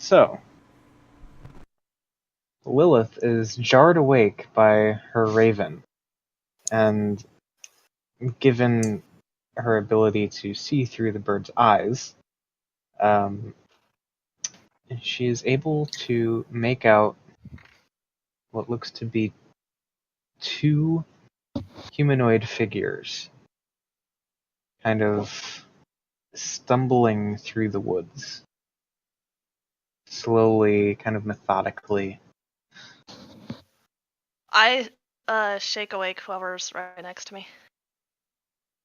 So, Lilith is jarred awake by her raven, and given her ability to see through the bird's eyes, she is able to make out what looks to be two humanoid figures, kind of stumbling through the woods, slowly, kind of methodically. I shake awake whoever's right next to me.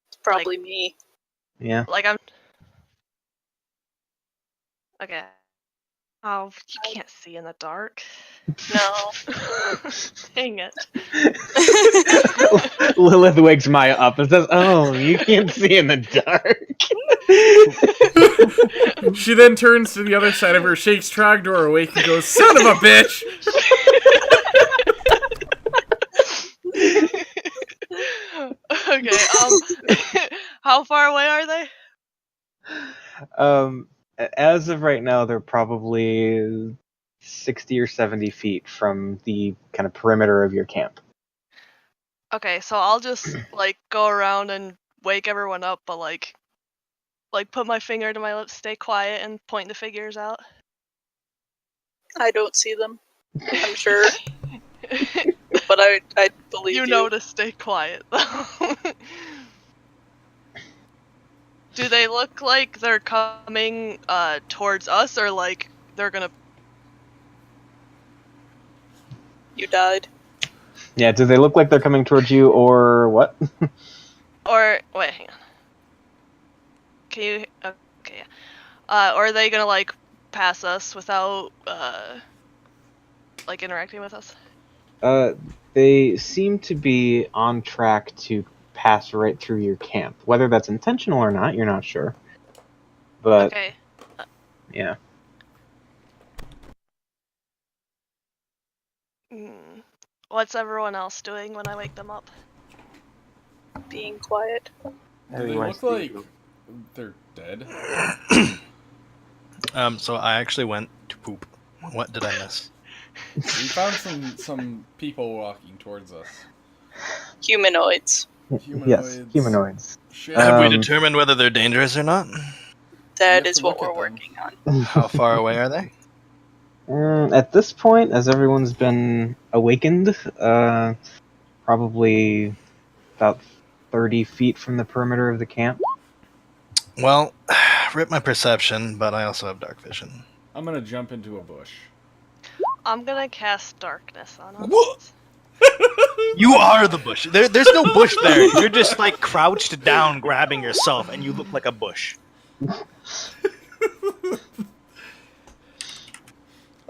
It's probably me. Yeah. Like I'm. Okay. Oh, you can't see in the dark. No. Dang it. Lilith wakes Maya up and says, "Oh, you can't see in the dark." She then turns to the other side of her, shakes Trogdor awake, and goes, "Son of a bitch!" Okay. How far away are they? As of right now, they're probably 60 or 70 feet from the kind of perimeter of your camp. Okay, so I'll just like go around and wake everyone up, but like put my finger to my lips, stay quiet, and point the figures out. I don't see them. I'm sure. But I believe you. You know to stay quiet, though. Do they look like they're coming towards us, or like they're gonna... You died. Yeah, do they look like they're coming towards you, or what? Or, wait, hang on. Can you... Okay, yeah. Or are they gonna, like, pass us without, like, interacting with us? They seem to be on track to pass right through your camp. Whether that's intentional or not, you're not sure. But, okay. Yeah. What's everyone else doing when I wake them up? Being quiet. Do they look like they're dead? So I actually went to poop. What did I miss? We found some people walking towards us. Humanoids. Yes, humanoids. Have we determined whether they're dangerous or not? That is what we're working on. How far away are they? At this point, as everyone's been awakened, probably about 30 feet from the perimeter of the camp. Well, rip my perception, but I also have dark vision. I'm gonna jump into a bush. I'm gonna cast darkness on us. What? You are the bush. There's no bush there. You're just like crouched down, grabbing yourself, and you look like a bush.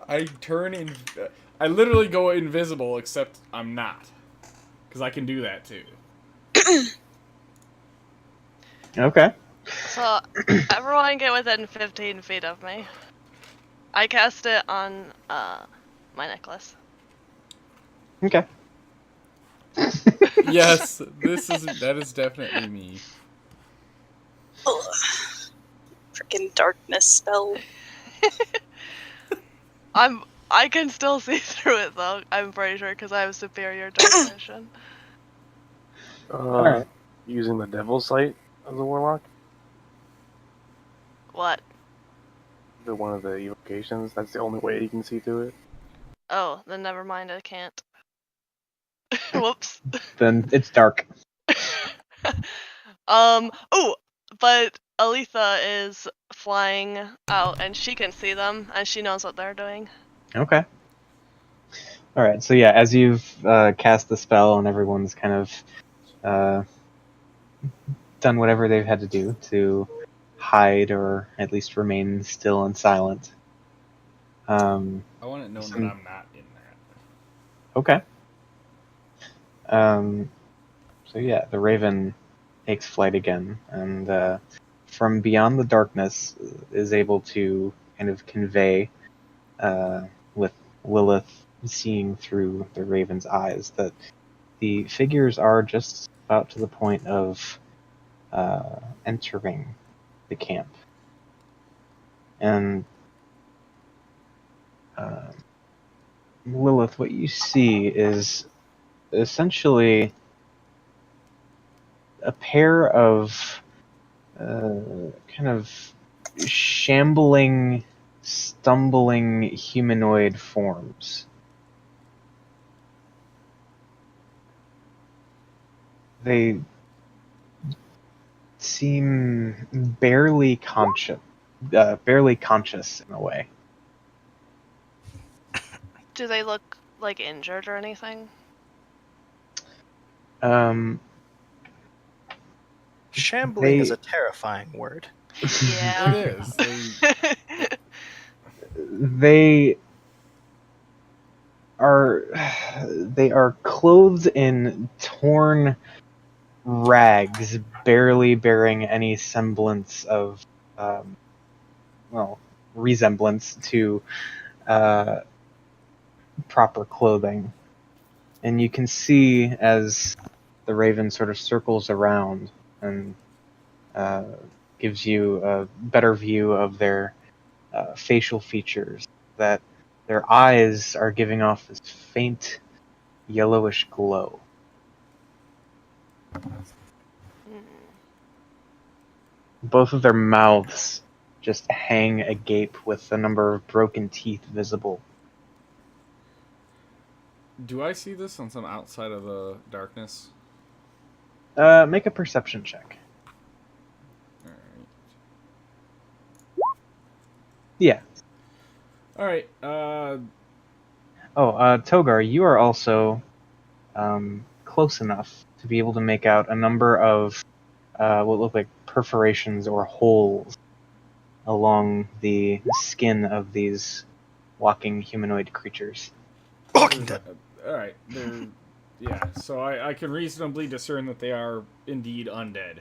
I literally go invisible, except I'm not. Because I can do that too. Okay. So, everyone get within 15 feet of me. I cast it on, my necklace. Okay. Yes, that is definitely me. Freaking darkness spell. I can still see through it though, I'm pretty sure, because I have superior dark vision. Alright. Using the Devil's Sight as a warlock? What? One of the evocations, that's the only way you can see through it. Oh, then never mind, I can't. Whoops. Then it's dark. Oh, but Aletha is flying out and she can see them and she knows what they're doing. Okay. Alright, so yeah, as you've cast the spell and everyone's kind of done whatever they've had to do to hide or at least remain still and silent. I want it known that I'm not in that. Okay. So yeah, the Raven takes flight again, and from beyond the darkness is able to kind of convey, with Lilith seeing through the Raven's eyes, that the figures are just about to the point of entering the camp. And Lilith, what you see is essentially a pair of kind of shambling, stumbling humanoid forms. They seem barely conscious in a way. Do they look like injured or anything? Shambling is a terrifying word. Yeah. It is. They are clothed in torn rags, barely bearing any semblance of resemblance to proper clothing. And you can see as the raven sort of circles around and gives you a better view of their facial features, that their eyes are giving off this faint yellowish glow. Both of their mouths just hang agape with a number of broken teeth visible. Do I see this on some outside of the darkness? Make a perception check. Alright. Yeah. Alright, Togar, you are also close enough to be able to make out a number of what look like perforations or holes along the skin of these walking humanoid creatures. Walking Dead. Alright, yeah, so I can reasonably discern that they are indeed undead.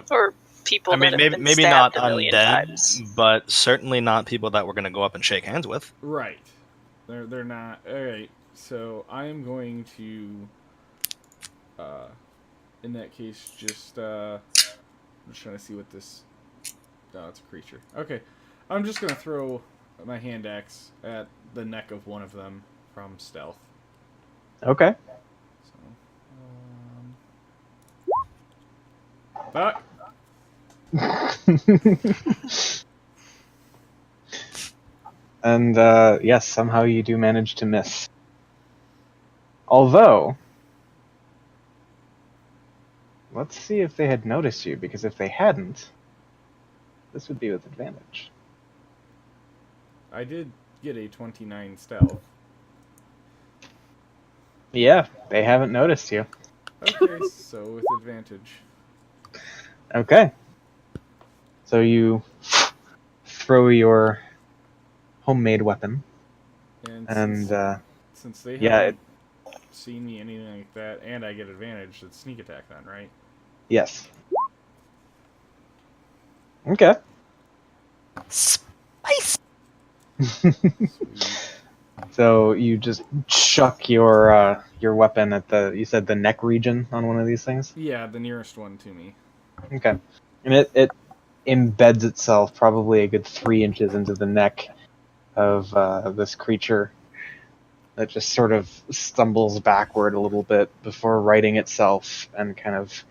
Or people I mean, that have been maybe not stabbed a million undead, times. but certainly not people that we're going to go up and shake hands with. Right. They're not. Alright, so I am going to, in that case, I'm just trying to see what this... No, it's a creature. Okay, I'm just going to throw my hand axe at the neck of one of them from stealth. Okay. So, back. And yes, somehow you do manage to miss. Although, let's see if they had noticed you, because if they hadn't, this would be with advantage. I did get a 29 stealth. Yeah, they haven't noticed you. Okay, so with advantage. Okay. So you throw your homemade weapon, and since they yeah, haven't seen me anything like that, and I get advantage, it's sneak attack then, right? yes. Okay. Spice! Sweet. So you just chuck your weapon at you said the neck region on one of these things? Yeah, the nearest one to me. Okay. And it embeds itself probably a good 3 inches into the neck of this creature that just sort of stumbles backward a little bit before righting itself and kind of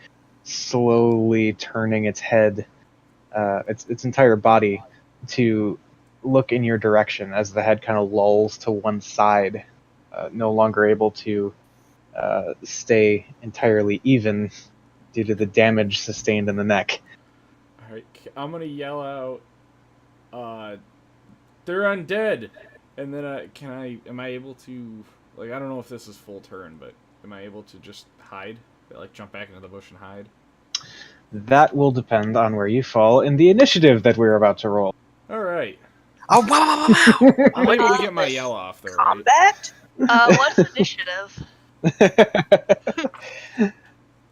slowly turning its head, its entire body, to look in your direction as the head kind of lolls to one side, no longer able to stay entirely even due to the damage sustained in the neck. Alright, I'm gonna yell out, they're undead! And then, am I able to, like, I don't know if this is full turn, but am I able to just hide? Like, jump back into the bush and hide? That will depend on where you fall in the initiative that we're about to roll. Alright. Oh, wow! I'm able to get my yell off, though, right? Combat? What's initiative?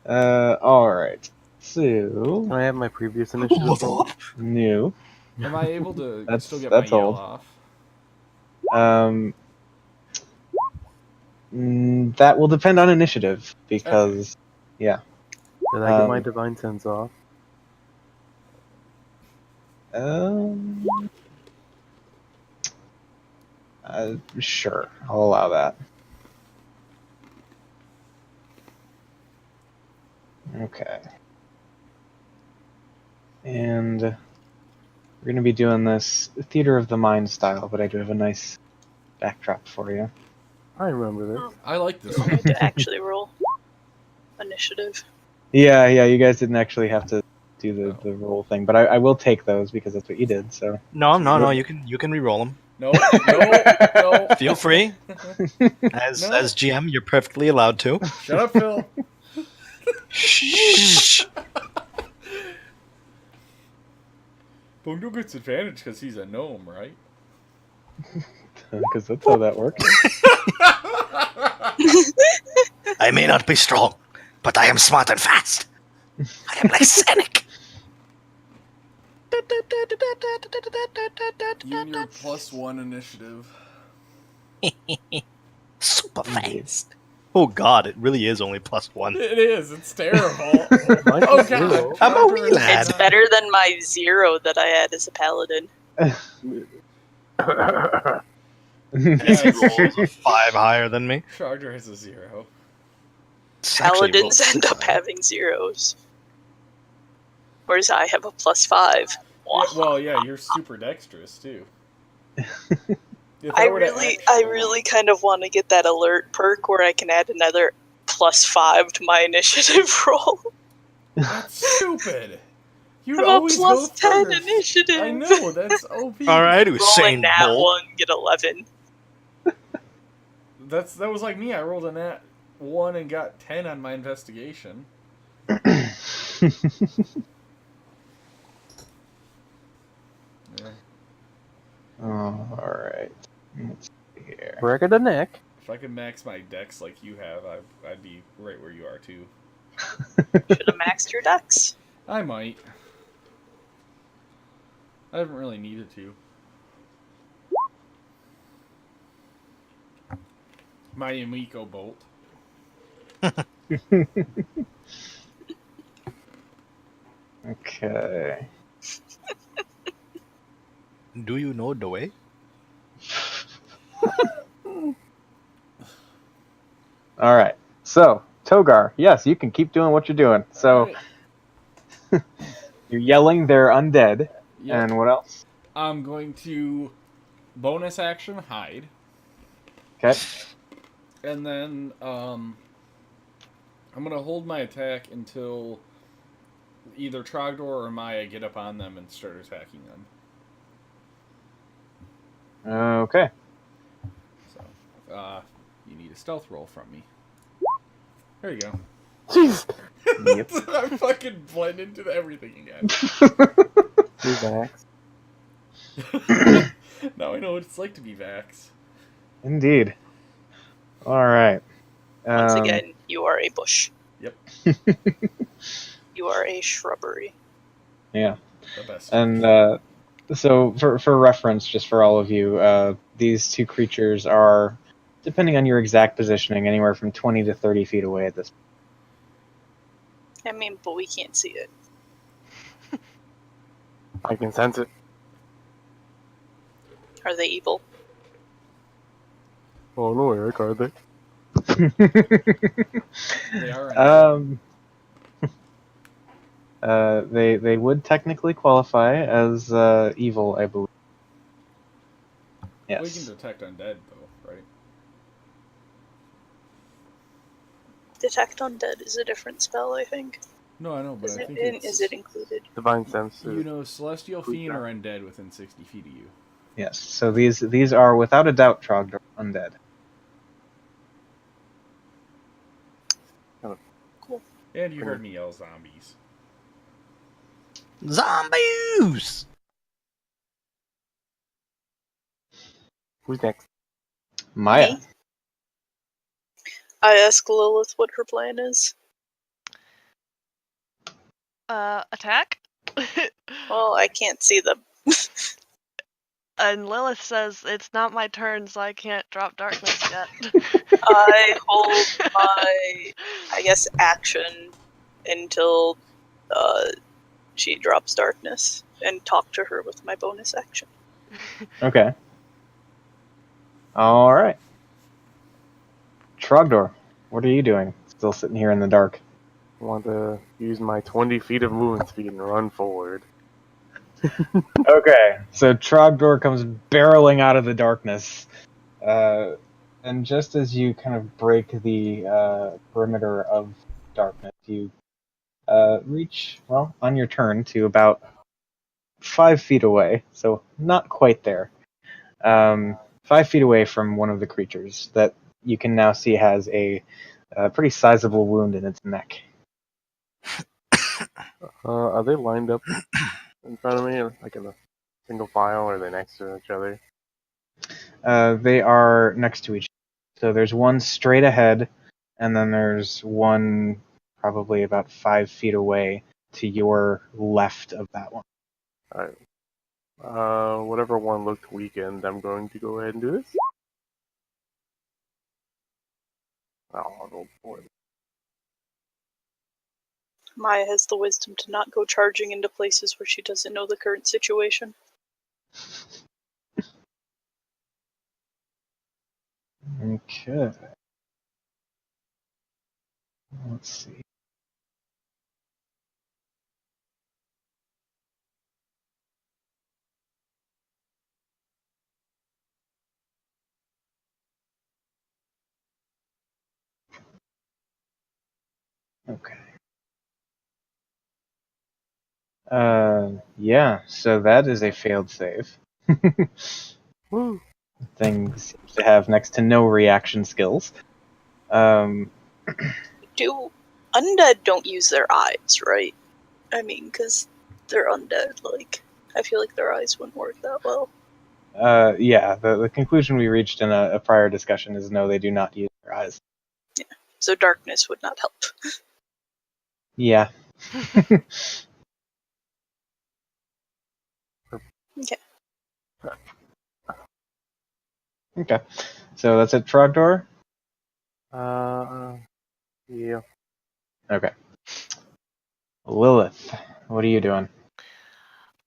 Alright. Can So, I have my previous initiative? new. Am I able to That's- still get my that's yell old. off? That will depend on initiative, because, yeah. Did I get my Um, divine sense off? Sure, I'll allow that. Okay. And we're going to be doing this Theater of the Mind style, but I do have a nice backdrop for you. I remember this. I like this I one. need to actually roll initiative. Yeah, you guys didn't actually have to do the roll thing, but I will take those because that's what you did, so. No. You can re-roll them. No, no. Feel free. As No. as GM, you're perfectly allowed to. Shut up, Phil. Shh. Bungo gets advantage because he's a gnome, right? Because that's how that works. I may not be strong, but I am smart and fast. I am like Sonic. You and your +1 initiative. Super fast. Oh god, it really is only +1. It is. It's terrible. Mine's Oh, a zero. I'm a wee lad. It's better than my 0 that I had as a paladin. As he rolls a 5 higher than me. Trogdor has a 0. It's actually Paladins rolled end up high. having 0s. Whereas I have a +5. Well, yeah, you're super dexterous too. If I were to really kind of want to get that alert perk where I can add another +5 to my initiative roll. That's stupid. You I'm a always go +10 first. initiative. I know, that's OP. Alright, Rolling Usain that Bolt. 1, get 11. That was like me. I rolled a nat 1 and got 10 on my investigation. Yeah. Alright. Let's see here. Break of the neck. If I could max my dex like you have, I'd be right where you are too. Should have maxed your dex. I might. I haven't really needed to. My Emiko bolt. Okay. Do you know the way? Alright. So, Togar, yes, you can keep doing what you're doing. So, you're yelling they're undead. Yeah. And what else? I'm going to bonus action hide, Okay. and then I'm gonna hold my attack until either Trogdor or Maya get up on them and start attacking them. Okay. So, you need a stealth roll from me. There you go. Jeez. Yep. I fucking blend into everything again. Two Vax. Now I know what it's like to be Vax. Indeed. Alright. Once again, you are a bush. Yep, You are a shrubbery. Yeah. the best. And so, for reference, just for all of you, these two creatures are, depending on your exact positioning, anywhere from 20 to 30 feet away at this point. I mean, but we can't see it. I can sense it. Are they evil? Oh no, Eric, are they? They are. They would technically qualify as evil, I believe. We can Yes. detect undead though, right? Detect Undead is a different spell, I think. No, I know, but Is I it, think is it included? Divine sense. You know, celestial fiend are undead within 60 feet of you. Yes. So these are without a doubt Trogdor undead. And you heard me yell zombies. Zombies! Who's next? Maya. Me? I ask Lilith what her plan is. Attack? Well, I can't see them. And Lilith says, it's not my turn, so I can't drop darkness yet. I hold my, I guess, action until she drops darkness and talk to her with my bonus action. Okay. All right. Trogdor, what are you doing? Still sitting here in the dark. I want to use my 20 feet of movement speed and run forward. Okay, so Trogdor comes barreling out of the darkness. And just as you kind of break the perimeter of darkness, you reach, well, on your turn to about 5 feet away, so not quite there. 5 feet away from one of the creatures that you can now see has a pretty sizable wound in its neck. Are they lined up in front of me, like in a single file, or are they next to each other? They are next to each other. So there's one straight ahead, and then there's one probably about 5 feet away to your left of that one. Alright. Whatever one looked weakened, I'm going to go ahead and do this. I'll roll for it. Maya has the wisdom to not go charging into places where she doesn't know the current situation. Okay. Let's see. Okay. Yeah, so that is a failed save. Woo! Thing seems to have next to no reaction skills. Do undead don't use their eyes, right? I mean, because they're undead, like, I feel like their eyes wouldn't work that well. Yeah, the conclusion we reached in a prior discussion is no, they do not use their eyes. Yeah, so darkness would not help. Yeah. Okay. Okay. So that's it, Trogdor? Yeah. Okay. Lilith, what are you doing?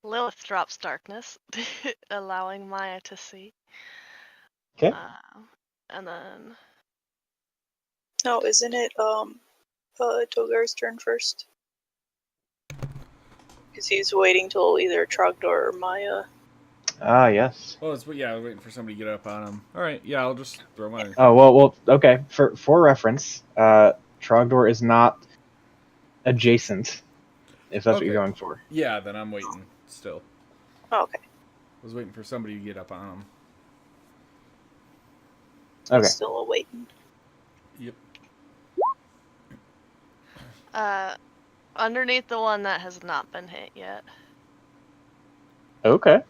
Lilith drops darkness, allowing Maya to see. Okay. And then No, isn't it, Togar's turn first? Because he's waiting till either Trogdor or Maya. Ah, yes. Well, I was waiting for somebody to get up on him. All right, yeah, I'll just throw mine. Oh, well, okay. For reference, Trogdor is not adjacent, if that's what you're Okay. going for. Yeah, then I'm waiting still. Oh, okay. I was waiting for somebody to get up on him. Okay. He's still awaiting. Yep. underneath the one that has not been hit yet. Okay.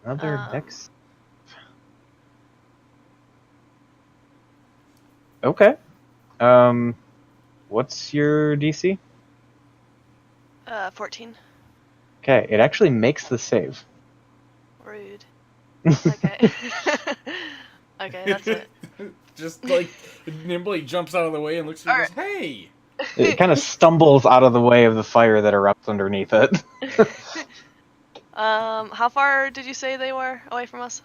Another Um, dex. Okay. What's your DC? 14. Okay, it actually makes the save. Rude. Okay. Okay, that's it. Just like nimbly jumps out of the way and looks at you and goes, "Hey!" It kind of stumbles out of the way of the fire that erupts underneath it. How far did you say they were away from us?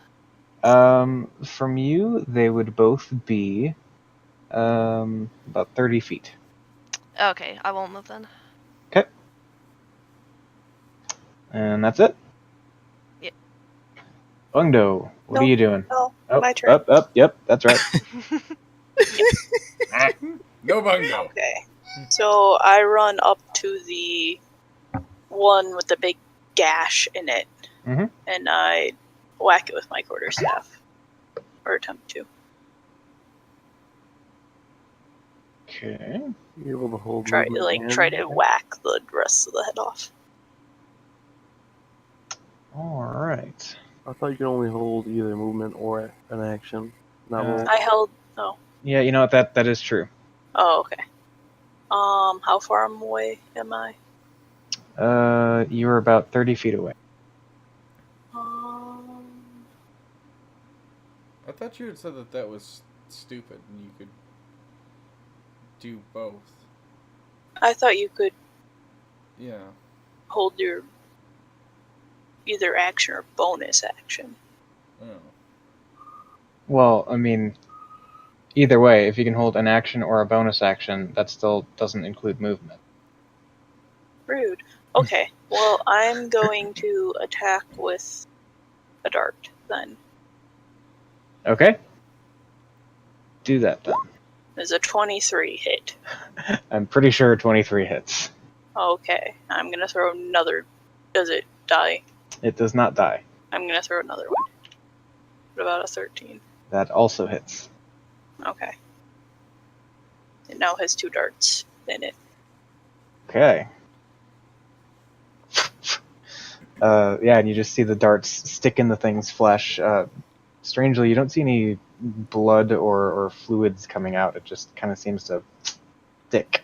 From you, they would both be about 30 feet. Okay, I won't move then. Okay. And that's it? Yep. Bungdo, what are Nope. you doing? Oh, Oh, my turn. Yep, that's right. No bungo. Okay. So I run up to the one with the big gash in it, Mhm. and I whack it with my quarterstaff, or attempt to. Okay. You able to hold Try movement to and- whack the rest of the head off. Alright. I thought you could only hold either movement or an action. Not roll. I held. Oh. Yeah, you know what? That is true. Oh, okay. How far away am I? You're about 30 feet away. I thought you had said that was stupid and you could do both. I thought you could Yeah. hold your either action or bonus action. Oh. Well, I mean, either way, if you can hold an action or a bonus action, that still doesn't include movement. Rude. Okay, well, I'm going to attack with a dart then. Okay? Do that then. There's a 23 hit. I'm pretty sure 23 hits. Okay, I'm gonna throw another. Does it die? It does not die. I'm gonna throw another one. What about a 13? That also hits. Okay. It now has 2 darts in it. Okay. Yeah, and you just see the darts stick in the thing's flesh. Strangely, you don't see any blood or fluids coming out. It just kind of seems to stick.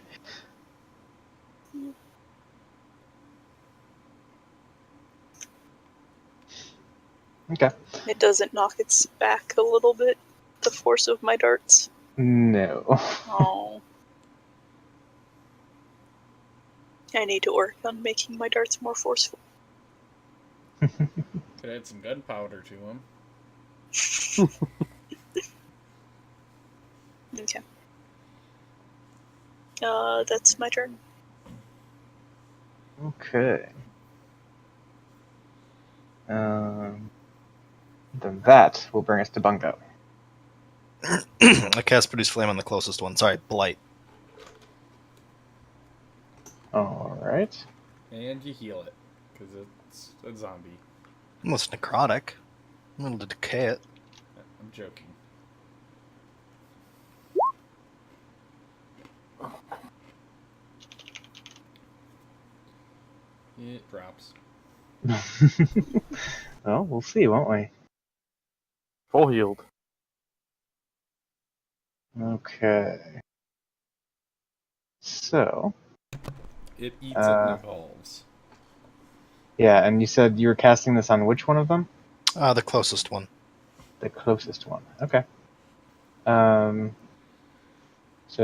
Okay. It doesn't knock its back a little bit, the force of my darts. No. Oh. I need to work on making my darts more forceful. Could add some gunpowder to them. Okay. That's my turn. Okay. Then that will bring us to Bungo. I cast Produce Flame on the closest one. Sorry, Blight. Alright. And you heal it, because it's a zombie. Almost necrotic. I'm able to decay it. I'm joking. It drops. Well, we'll see, won't we? Full healed. Okay. So, It eats and evolves. yeah, and you said you were casting this on which one of them? The closest one. The closest one. Okay. So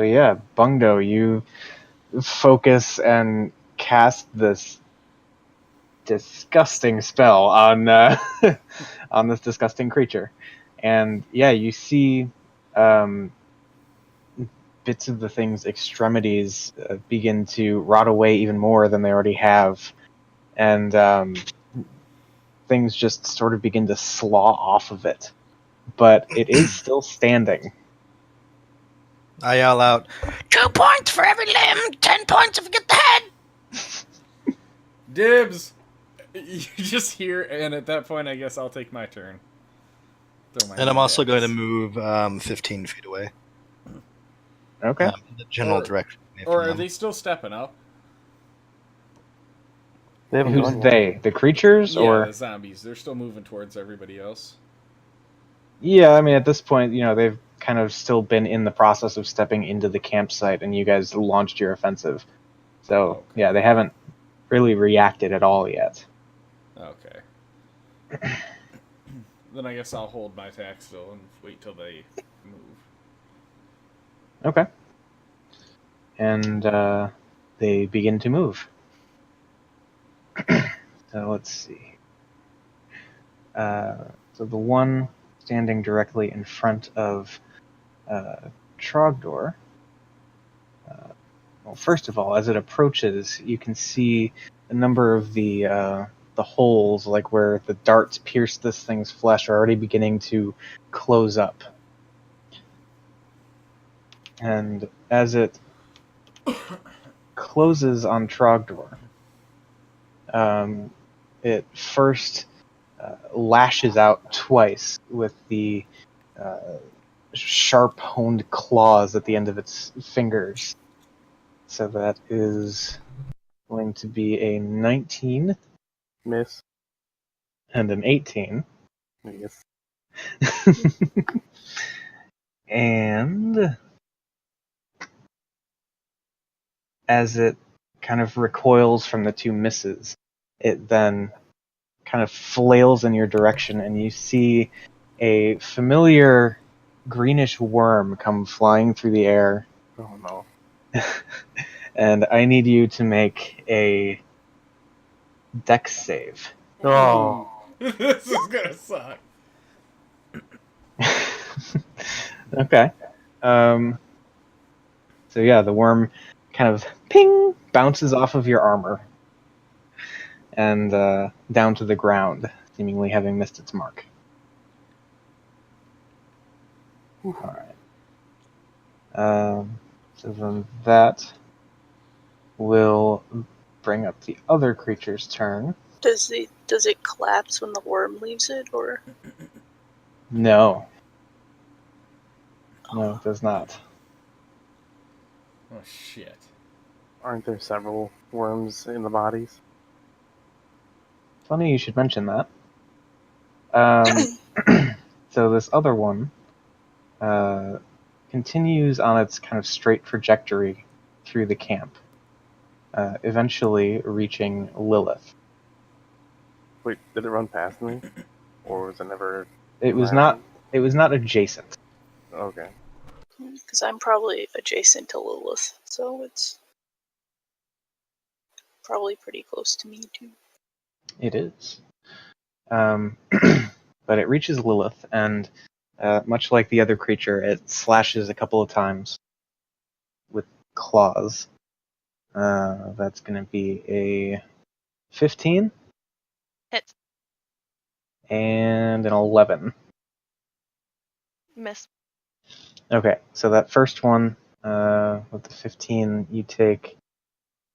yeah, Bungdo, you focus and cast this disgusting spell on on this disgusting creature, and yeah, you see bits of the thing's extremities begin to rot away even more than they already have, and things just sort of begin to slaw off of it, but it is still standing. I yell out, 2 points for every limb, 10 points if you get the head! Dibs! You just hear, and at that point, I guess I'll take my turn. And I'm also going to move 15 feet away. Okay. In the general direction. Or are they still stepping up? They haven't Who's gone yet. they? The creatures, Yeah, or the zombies. They're still moving towards everybody else. yeah? I mean, at this point, they've kind of still been in the process of stepping into the campsite, and you guys launched your offensive. So Okay. yeah, they haven't really reacted at all yet. Okay. Then I guess I'll hold my attack still and wait till they move. Okay. And they begin to move. So let's see. So the one standing directly in front of Trogdor. Well, first of all, as it approaches, you can see a number of the holes, like where the darts pierce this thing's flesh, are already beginning to close up. And as it closes on Trogdor, it first lashes out twice with the sharp-honed claws at the end of its fingers. So that is going to be a 19 Miss. and an 18. Yes. And as it kind of recoils from the 2 misses, it then kind of flails in your direction, and you see a familiar greenish worm come flying through the air. Oh no. And I need you to make a dex save. Oh. This is gonna suck. Okay. So yeah, the worm kind of ping bounces off of your armor and down to the ground, seemingly having missed its mark. All right. So then that will bring up the other creature's turn. Does it collapse when the worm leaves it, or? No. No, it does not. Oh shit. Aren't there several worms in the bodies? Funny you should mention that. So this other one continues on its kind of straight trajectory through the camp, eventually reaching Lilith. Wait, did it run past me? Or was it never... It was not adjacent. Okay. Because I'm probably adjacent to Lilith, so it's probably pretty close to me too. It is. But it reaches Lilith, and much like the other creature, it slashes a couple of times with claws. That's going to be a 15 Hits. and an 11. Miss. Okay, so that first one, with the 15, you take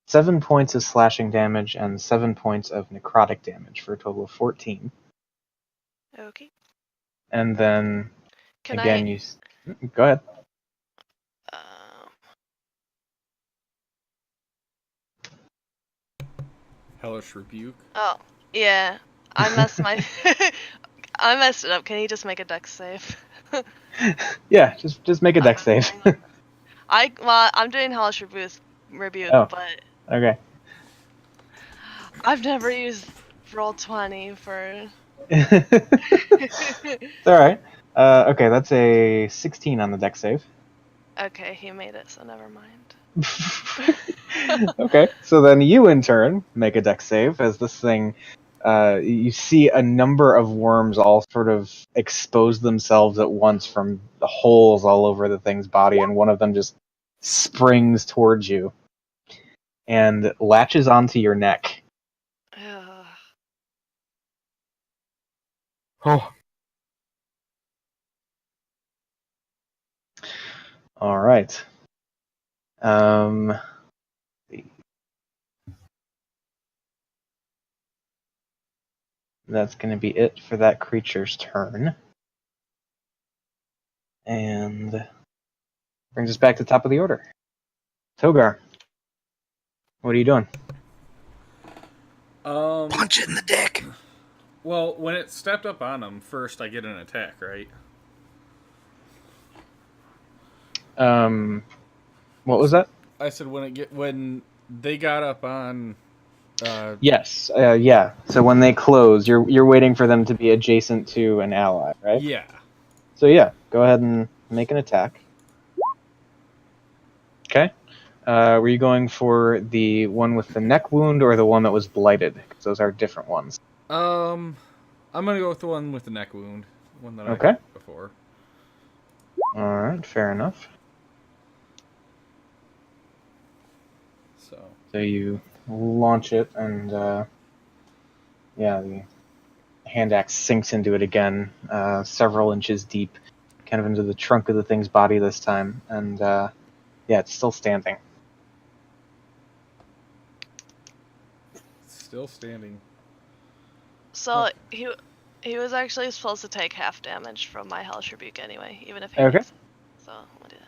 7 points of slashing damage and 7 points of necrotic damage for a total of 14. Okay. And then, Can again, go ahead. Hellish rebuke. Oh, yeah. I messed it up. Can you just make a dex save? Yeah, just make a dex save. I'm doing Hellish Rebuke, Oh. but Okay. I've never used Roll20 for... It's alright. Okay, that's a 16 on the dex save. Okay, he made it, so never mind. Okay, so then you in turn make a dex save as this thing, you see a number of worms all sort of expose themselves at once from the holes all over the thing's body, and one of them just springs towards you and latches onto your neck. Ugh. Oh. All right. That's going to be it for that creature's turn. And brings us back to the top of the order. Togar, what are you doing? Punch it in the dick. Well, when it stepped up on him, first I get an attack, right? What was that? I said when they got up on. Yes. Yeah. So when they close, you're waiting for them to be adjacent to an ally, right? Yeah. So yeah, go ahead and make an attack. Okay. Were you going for the one with the neck wound or the one that was blighted? Because those are different ones. I'm gonna go with the one with the neck wound, one that I Okay. hit before. All right. Fair enough. So you launch it, and the hand axe sinks into it again, several inches deep, kind of into the trunk of the thing's body this time, and it's still standing. Still standing. So he was actually supposed to take half damage from my Hellish Rebuke anyway, even if he Okay. makes it. So we'll do that.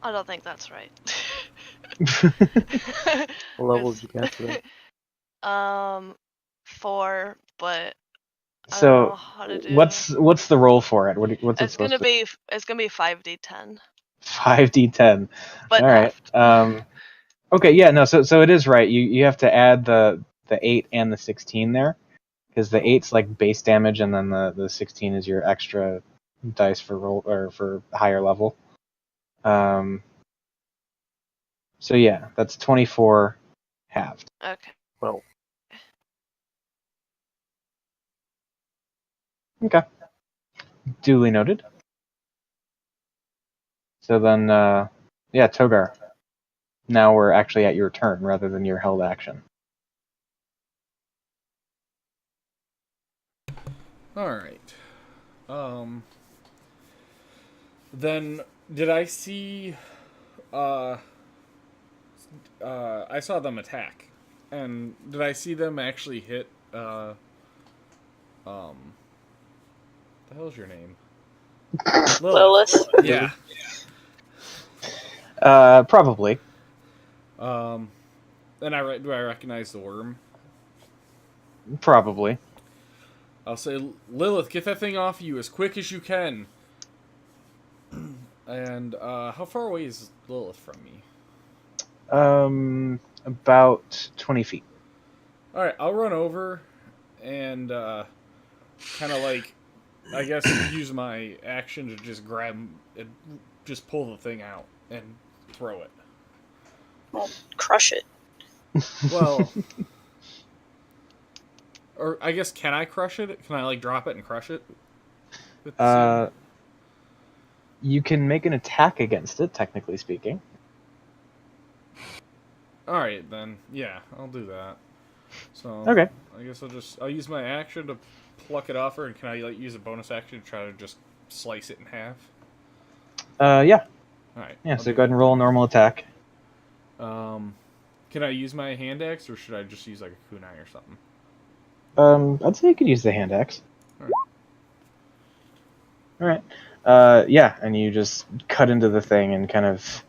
I don't think that's right. What level did you get to that? 4, but I don't know So how to do. what's the roll for it? What's it It's supposed gonna to be 5d10, 5d10. but All right. halved. Okay. Yeah. No. So it is right. You have to add the 8 and the 16 there, because the 8's like base damage, and then the 16 is your extra dice for roll or for higher level. So yeah, that's 24 halved. Okay. Well, Okay. Duly noted. So then, yeah, Togar. Now we're actually at your turn rather than your held action. Alright. Then, did I see... I saw them attack. And did I see them actually hit, the hell's your name? Lilith. Yeah. Probably. And do I recognize the worm? Probably. I'll say, Lilith, get that thing off you as quick as you can. And, how far away is Lilith from me? About 20 feet. Alright, I'll run over and, kind of like, I guess, use my action to just grab and just pull the thing out and throw it. Well, crush it. Well, or I guess, can I crush it? Can I, like, drop it and crush it? With the You can make an attack against it, technically speaking. Alright, then. Yeah, I'll do that. So, Okay. I guess I'll use my action to pluck it off her, and can I, like, use a bonus action to try to just slice it in half? Yeah. Alright. Yeah, so go ahead and roll a normal attack. Can I use my hand axe, or should I just use, like, a kunai or something? I'd say you could use the hand axe. Alright. Alright. Yeah, and you just cut into the thing and kind of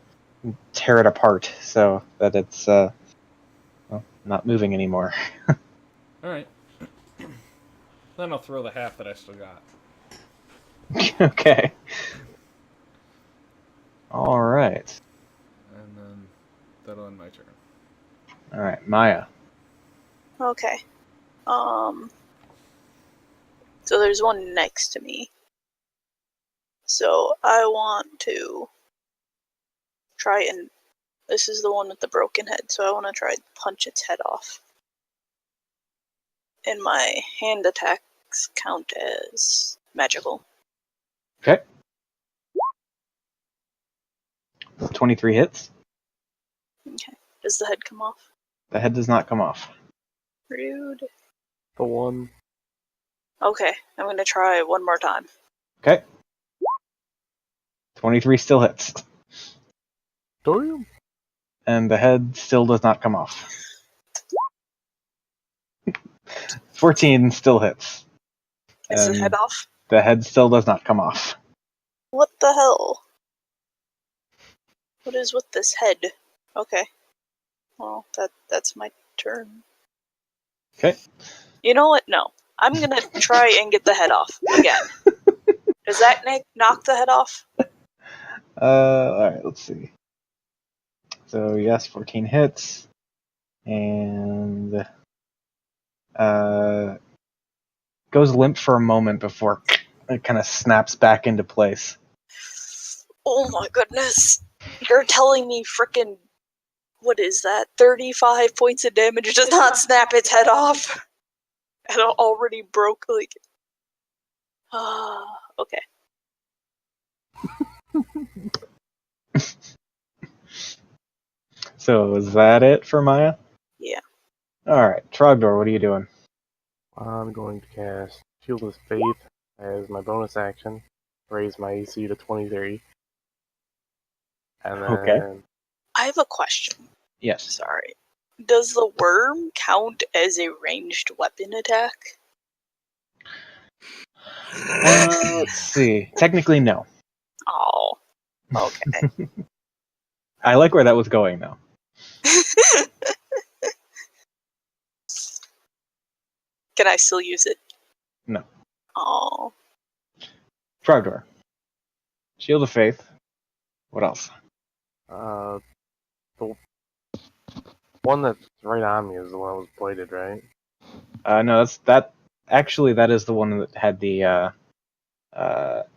tear it apart so that it's, well, not moving anymore. Alright. Then I'll throw the half that I still got. Okay. Alright. And then that'll end my turn. Alright, Maya. Okay. So there's one next to me. So I want to try and... This is the one with the broken head, so I want to try and punch its head off. And my hand attacks count as magical. Okay. 23 hits. Okay. Does the head come off? The head does not come off. Rude. the one. Okay, I'm gonna try one more time. Okay. 23 still hits. Dorium? And the head still does not come off. 14 still hits. Is the And head off? the head still does not come off. What the hell? What is with this head? Okay. Well, that's my turn. Okay. You know what? No. I'm gonna try and get the head off again. Does that knock the head off? Alright, let's see. So, yes, 14 hits. And goes limp for a moment before it kind of snaps back into place. Oh my goodness. You're telling me frickin', what is that? 35 points of damage does not snap its head off. And it already broke, like... okay. So, is that it for Maya? Yeah. Alright, Trogdor, what are you doing? I'm going to cast Shield of Faith as my bonus action. Raise my AC to 23. And then Okay. I have a question. Yes. Sorry. Does the worm count as a ranged weapon attack? Let's see. Technically, no. Oh. Okay. I like where that was going, though. Can I still use it? No. Oh. Trogdor. Shield of Faith. What else? the one that's right on me is the one that was bladed, right? No, that. Actually, that is the one that had the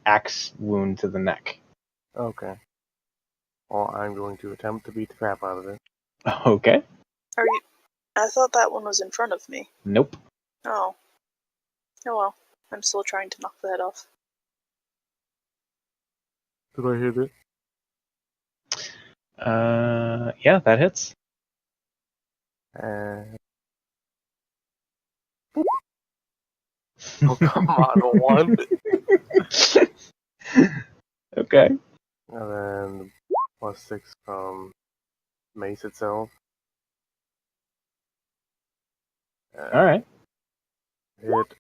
axe wound to the neck. Okay. Well, I'm going to attempt to beat the crap out of it. Okay. Are you? I thought that one was in front of me. Nope. Oh. Oh well. I'm still trying to knock the head off. Did I hit it? Yeah, that hits. Oh, come on, one. Okay. And then +6 from Mace itself. All right. Hit.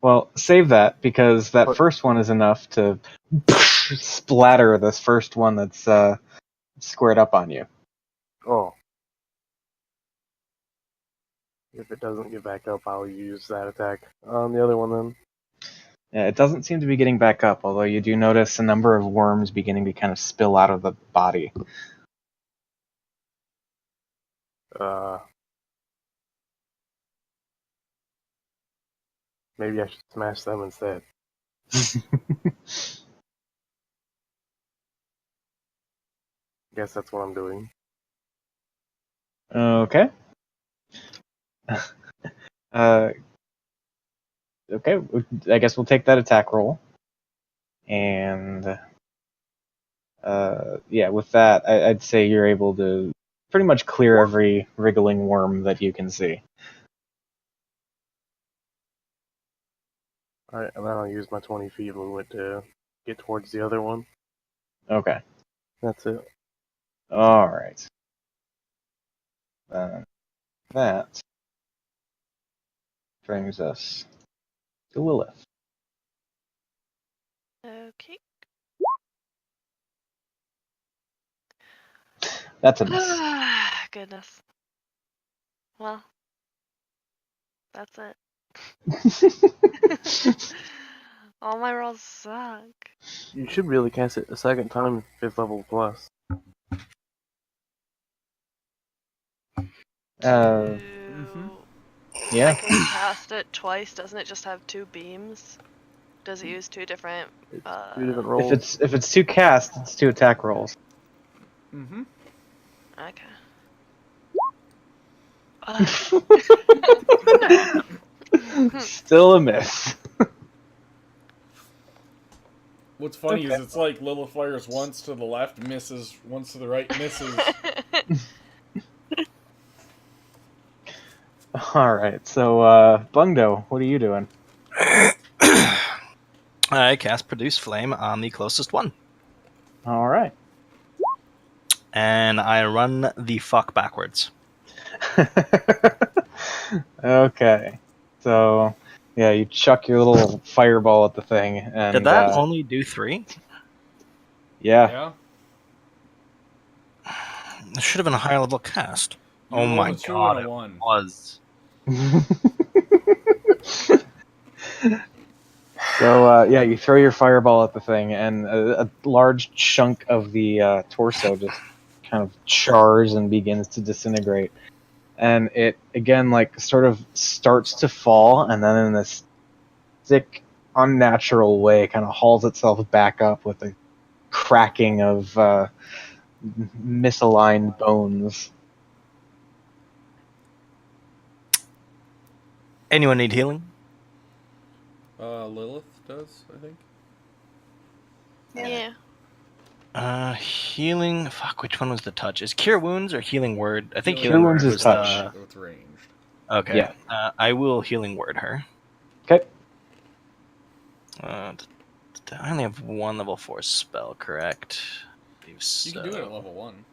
Well, save that because that What? first one is enough to splatter this first one that's squared up on you. Oh. If it doesn't get back up, I'll use that attack on the other one then. Yeah, it doesn't seem to be getting back up, although you do notice a number of worms beginning to kind of spill out of the body. Maybe I should smash them instead. Guess that's what I'm doing. Okay. Okay, I guess we'll take that attack roll. And yeah, with that, I'd say you're able to pretty much clear every wriggling worm that you can see. Alright, and then I'll use my 20 feet movement to get towards the other one. Okay. That's it. All right. That brings us to Lilith. Okay. That's a miss. Goodness. Well, that's it. All my rolls suck. You should really cast it a second time, 5th level plus. Uh, yeah. I can cast it twice. Doesn't it just have 2 beams? Does it use 2 different? It's 2 different rolls. If it's 2 casts, it's 2 attack rolls. Mm-hmm. Okay. Still a miss. What's funny is it's like Lilith fires once to the left, misses, once to the right, misses. Alright, so, Bungdo, what are you doing? I cast Produce Flame on the closest one. Alright. And I run the fuck backwards. Okay. So, yeah, you chuck your little fireball at the thing, and Did that only do 3? yeah. It should have been a higher level cast. You Oh rolled my a 2 god, and a it 1. was. So, yeah, you throw your fireball at the thing, and a large chunk of the torso just kind of chars and begins to disintegrate. And it, again, like, sort of starts to fall, and then in this sick, unnatural way, kind of hauls itself back up with a cracking of misaligned bones. Anyone need healing? Lilith does, I think. Yeah. Healing. Fuck, which one was the touch? Is Cure Wounds or Healing Word? I think Cure Healing Wounds Word is was touch. It's ranged. Okay. Yeah. I will Healing Word her. Okay. I only have 1 level 4 spell, correct? You can do it at level 1.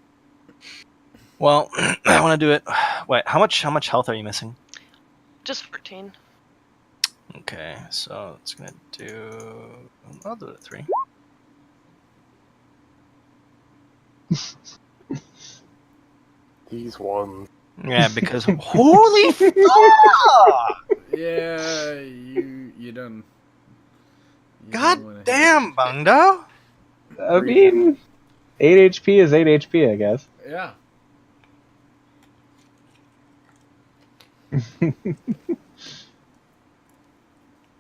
Well, I want to do it. Wait, how much health are you missing? Just 14. Okay, so it's gonna do. I'll do it at 3. These ones. Yeah, because holy fuck! Yeah, you done. You done God went ahead. damn, Bungdo! I mean, 8 HP is 8 HP, I guess. Yeah.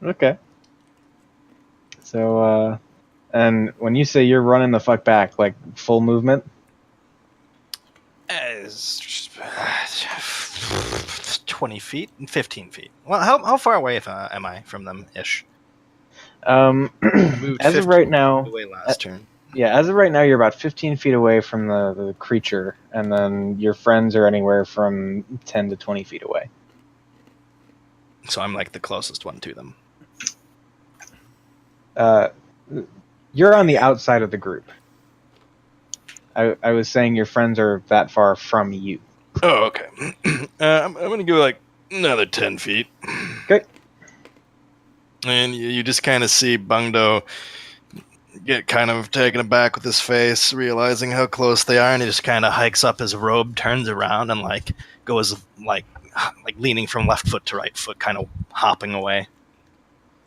Okay. So, And when you say you're running the fuck back, like full movement, As 20 feet and 15 feet. Well, how far away am I from them ish? Moved as of 15 right feet now, away last turn. yeah, as of right now, you're about 15 feet away from the creature, and then your friends are anywhere from 10 to 20 feet away. So I'm like the closest one to them. You're on the outside of the group. I was saying your friends are that far from you. Oh, okay. I'm gonna go like another 10 feet. Okay. And you just kind of see Bungdo get kind of taken aback with his face, realizing how close they are, and he just kind of hikes up his robe, turns around, and like goes like leaning from left foot to right foot, kind of hopping away.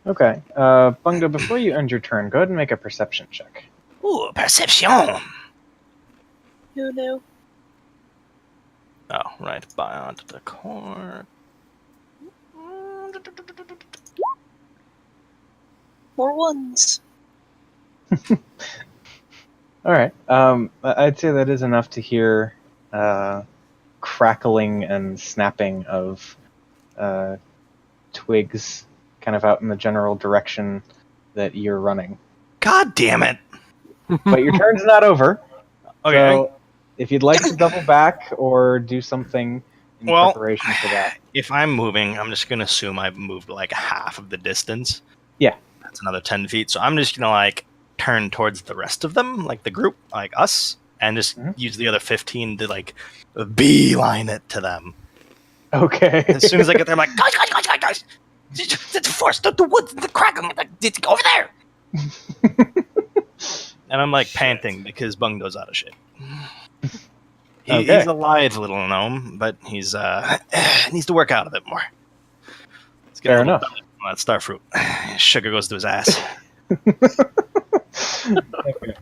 Okay. Bungo, before you end your turn, go ahead and make a perception check. Ooh, perception! Who knew? Oh, right, by onto the corner. More ones. All right. I'd say that is enough to hear crackling and snapping of twigs kind of out in the general direction that you're running. God damn it! But your turn's not over. Okay. So if you'd like to double back or do something in Well, preparation for that. If I'm moving, I'm just gonna assume I've moved like half of the distance. Yeah. That's another 10 feet. So I'm just gonna like turn towards the rest of them, like the group, like us, and just use the other 15 to like beeline it to them. Okay. As soon as I get there, I'm like, guys! It's force, the woods, the cracking, it's over there! And I'm like panting because Bungo's out of shape. He's a lithe little gnome, but he's needs to work out a bit more. Fair enough. That starfruit. Sugar goes to his ass. Okay.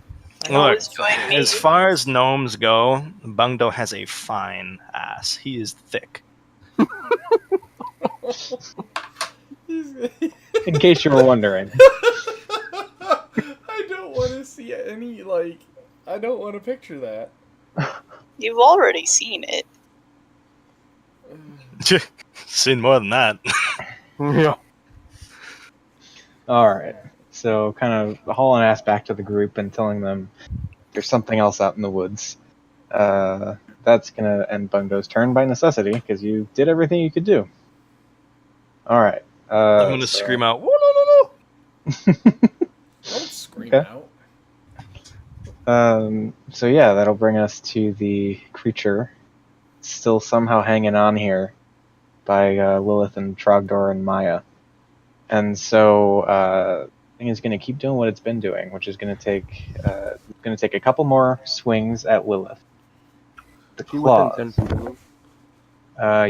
Look, Always join me. as far as gnomes go, Bungdo has a fine ass. He is thick. In case you were wondering. I don't want to see any, like, I don't want to picture that. You've already seen it. Seen more than that. Yeah. All right. So kind of hauling ass back to the group and telling them there's something else out in the woods. That's going to end Bungo's turn by necessity because you did everything you could do. All right. I'm going to scream out, whoa, no. Don't scream Okay. out. So yeah, that'll bring us to the creature still somehow hanging on here by Lilith and Trogdor and Maya. And so I think it's going to keep doing what it's been doing, which is going to take a couple more swings at Lilith. The She claws. within 10 feet of me.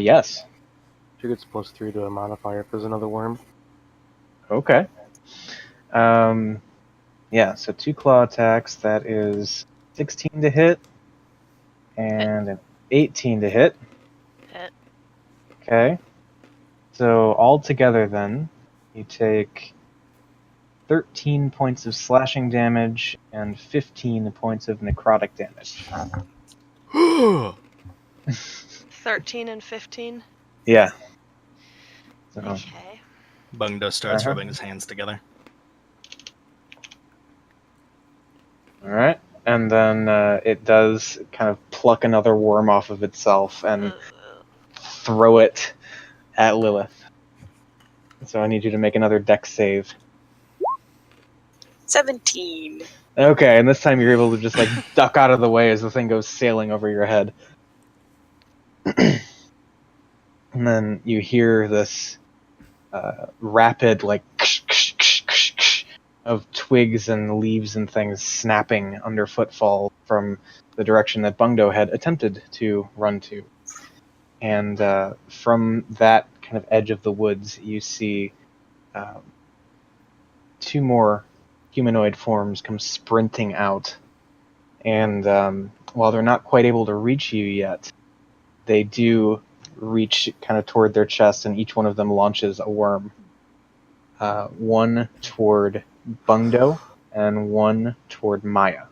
Yes. She gets +3 to a modifier if there's another worm. Okay. Yeah, so 2 claw attacks. That is 16 to hit and an 18 to hit. Hit. Okay. So all together then, you take 13 points of slashing damage and 15 points of necrotic damage. 13 and 15. Yeah. So, Okay. Bungdo starts Uh-huh. rubbing his hands together. all right. And then it does kind of pluck another worm off of itself and throw it at Lilith. So I need you to make another dex save. 17. Okay, and this time you're able to just like duck out of the way as the thing goes sailing over your head. And then you hear this rapid like of twigs and leaves and things snapping under footfall from the direction that Bungdo had attempted to run to. And from that kind of edge of the woods, you see 2 more humanoid forms come sprinting out. And while they're not quite able to reach you yet, they do reach kind of toward their chest, and each one of them launches a worm. One toward Bungdo, and one toward Maya.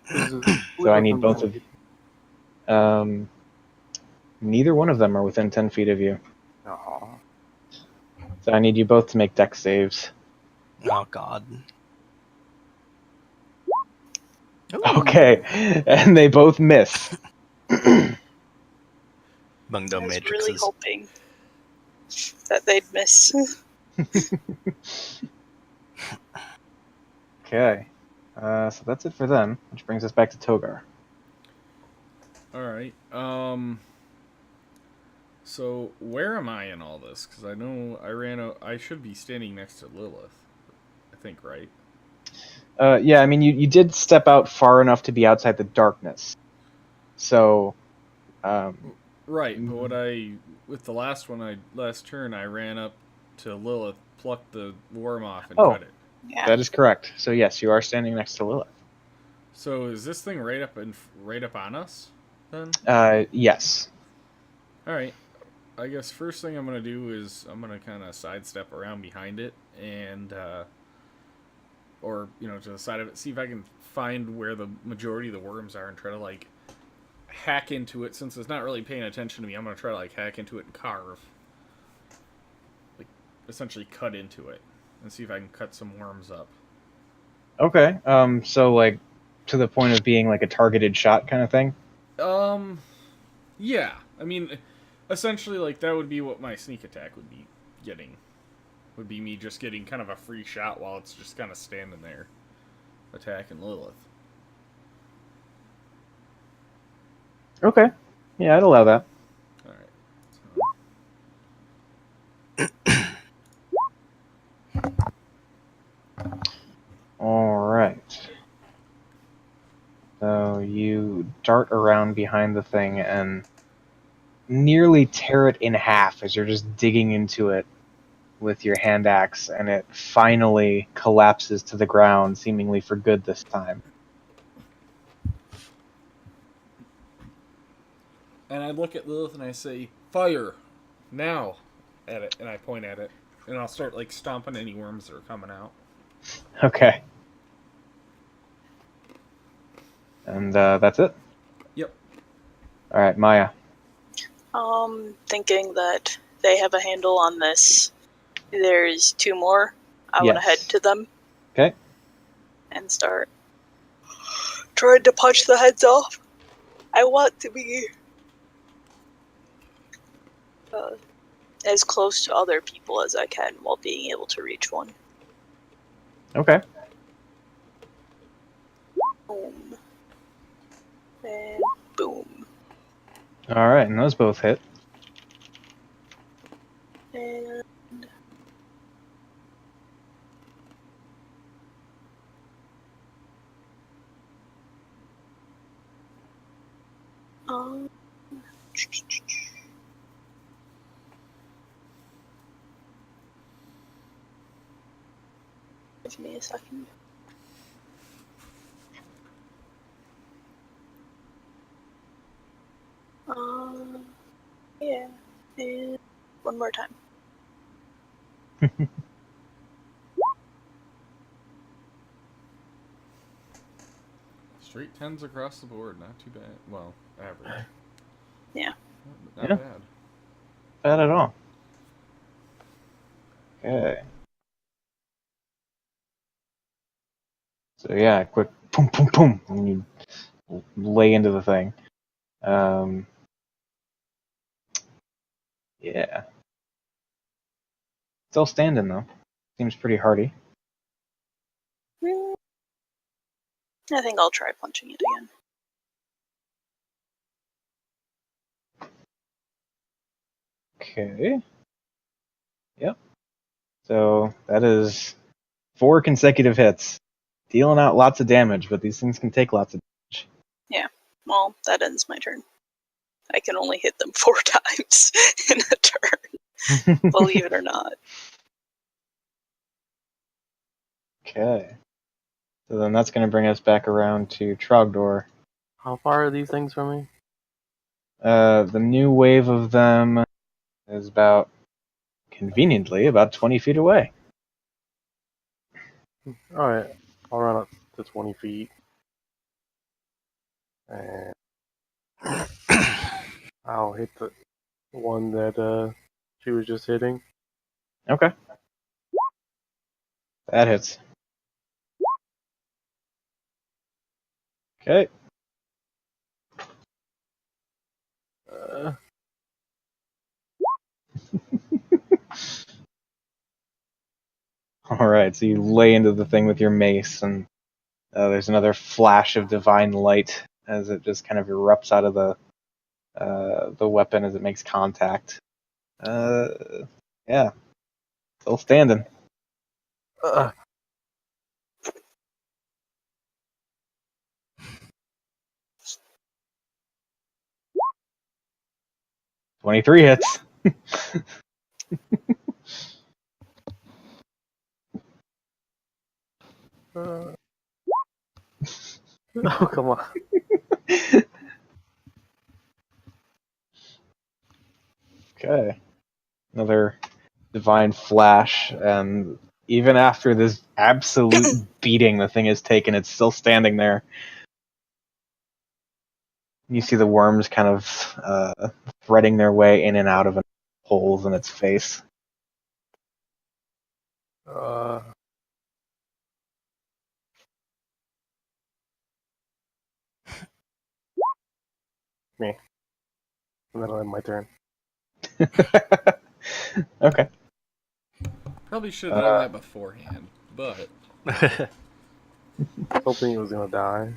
So So I need both of. Neither one of them are within 10 feet of you. Aw. So I need you both to make dex saves. Oh God. Ooh. Okay, and they both miss. Bungdo I was really matrices. hoping that they'd miss. Okay, so that's it for them, which brings us back to Togar. All right. So where am I in all this? Because I know I should be standing next to Lilith. I think, right? Yeah, I mean, you did step out far enough to be outside the darkness. So, Right, but with the last turn, I ran up to Lilith, plucked the worm off, and Oh. cut it. Yeah. that is correct. So yes, you are standing next to Lilith. So is this thing right up on us? Then. Yes. All right. I guess first thing I'm gonna do is I'm gonna kind of sidestep around behind it and, or to the side of it, see if I can find where the majority of the worms are and try to like hack into it. Since it's not really paying attention to me, I'm gonna try to like hack into it and carve, like essentially cut into it, and see if I can cut some worms up. Okay. So like, to the point of being like a targeted shot kind of thing. Yeah. I mean, essentially, like that would be what my sneak attack would be getting. Would be me just getting kind of a free shot while it's just kind of standing there, attacking Lilith. Okay. Yeah, I'd allow that. Alright. All right. So you dart around behind the thing and nearly tear it in half as you're just digging into it with your hand axe, and it finally collapses to the ground, seemingly for good this time. And I look at Lilith and I say, "Fire! Now!" at it, and I point at it. And I'll start, like, stomping any worms that are coming out. Okay. And that's it? Yep. Alright, Maya. Thinking that they have a handle on this. There's two more. I want to head Yes. to them. Okay. And start trying to punch the heads off. I want to be as close to other people as I can while being able to reach one. Okay. Boom. And boom. Alright, and those both hit. And give me a second. Yeah, and one more time. Straight 10s across the board. Not too bad. Well, average. Yeah. Not Yeah. bad. Bad at all. Okay. So yeah, quick boom, boom, boom, and you lay into the thing. Yeah. Still standing though. Seems pretty hardy. I think I'll try punching it again. Okay. Yep. So that is 4 consecutive hits. Dealing out lots of damage, but these things can take lots of damage. Well, that ends my turn. I can only hit them 4 times in a turn, believe it or not. Okay. So then that's going to bring us back around to Trogdor. How far are these things from me? The new wave of them is conveniently, about 20 feet away. Alright, I'll run up to 20 feet. And I'll hit the one that she was just hitting. Okay. That hits. Okay. Alright, so you lay into the thing with your mace, and there's another flash of divine light as it just kind of erupts out of the weapon as it makes contact. Yeah. Still standing. Uh, 23 hits. oh, come on. Okay. Another divine flash, and even after this absolute beating the thing has taken, it's still standing there. You see the worms kind of threading their way in and out of holes in its face. Me. And that'll end my turn. Okay. Probably should have done that beforehand, but Hoping it was gonna die.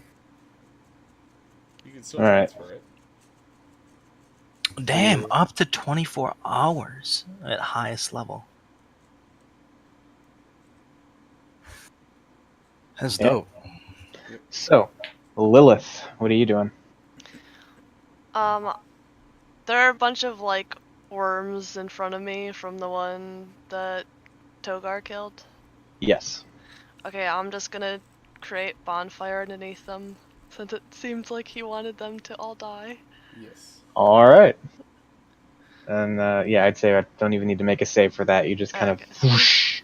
you can still All right. transfer it. Damn, up to 24 hours at highest level. That's Yeah. dope. So, Lilith, what are you doing? There are a bunch of like worms in front of me from the one that Togar killed. Yes. Okay, I'm just gonna create bonfire underneath them, since it seems like he wanted them to all die. Yes. All right. And yeah, I'd say I don't even need to make a save for that. You just kind of Okay. whoosh,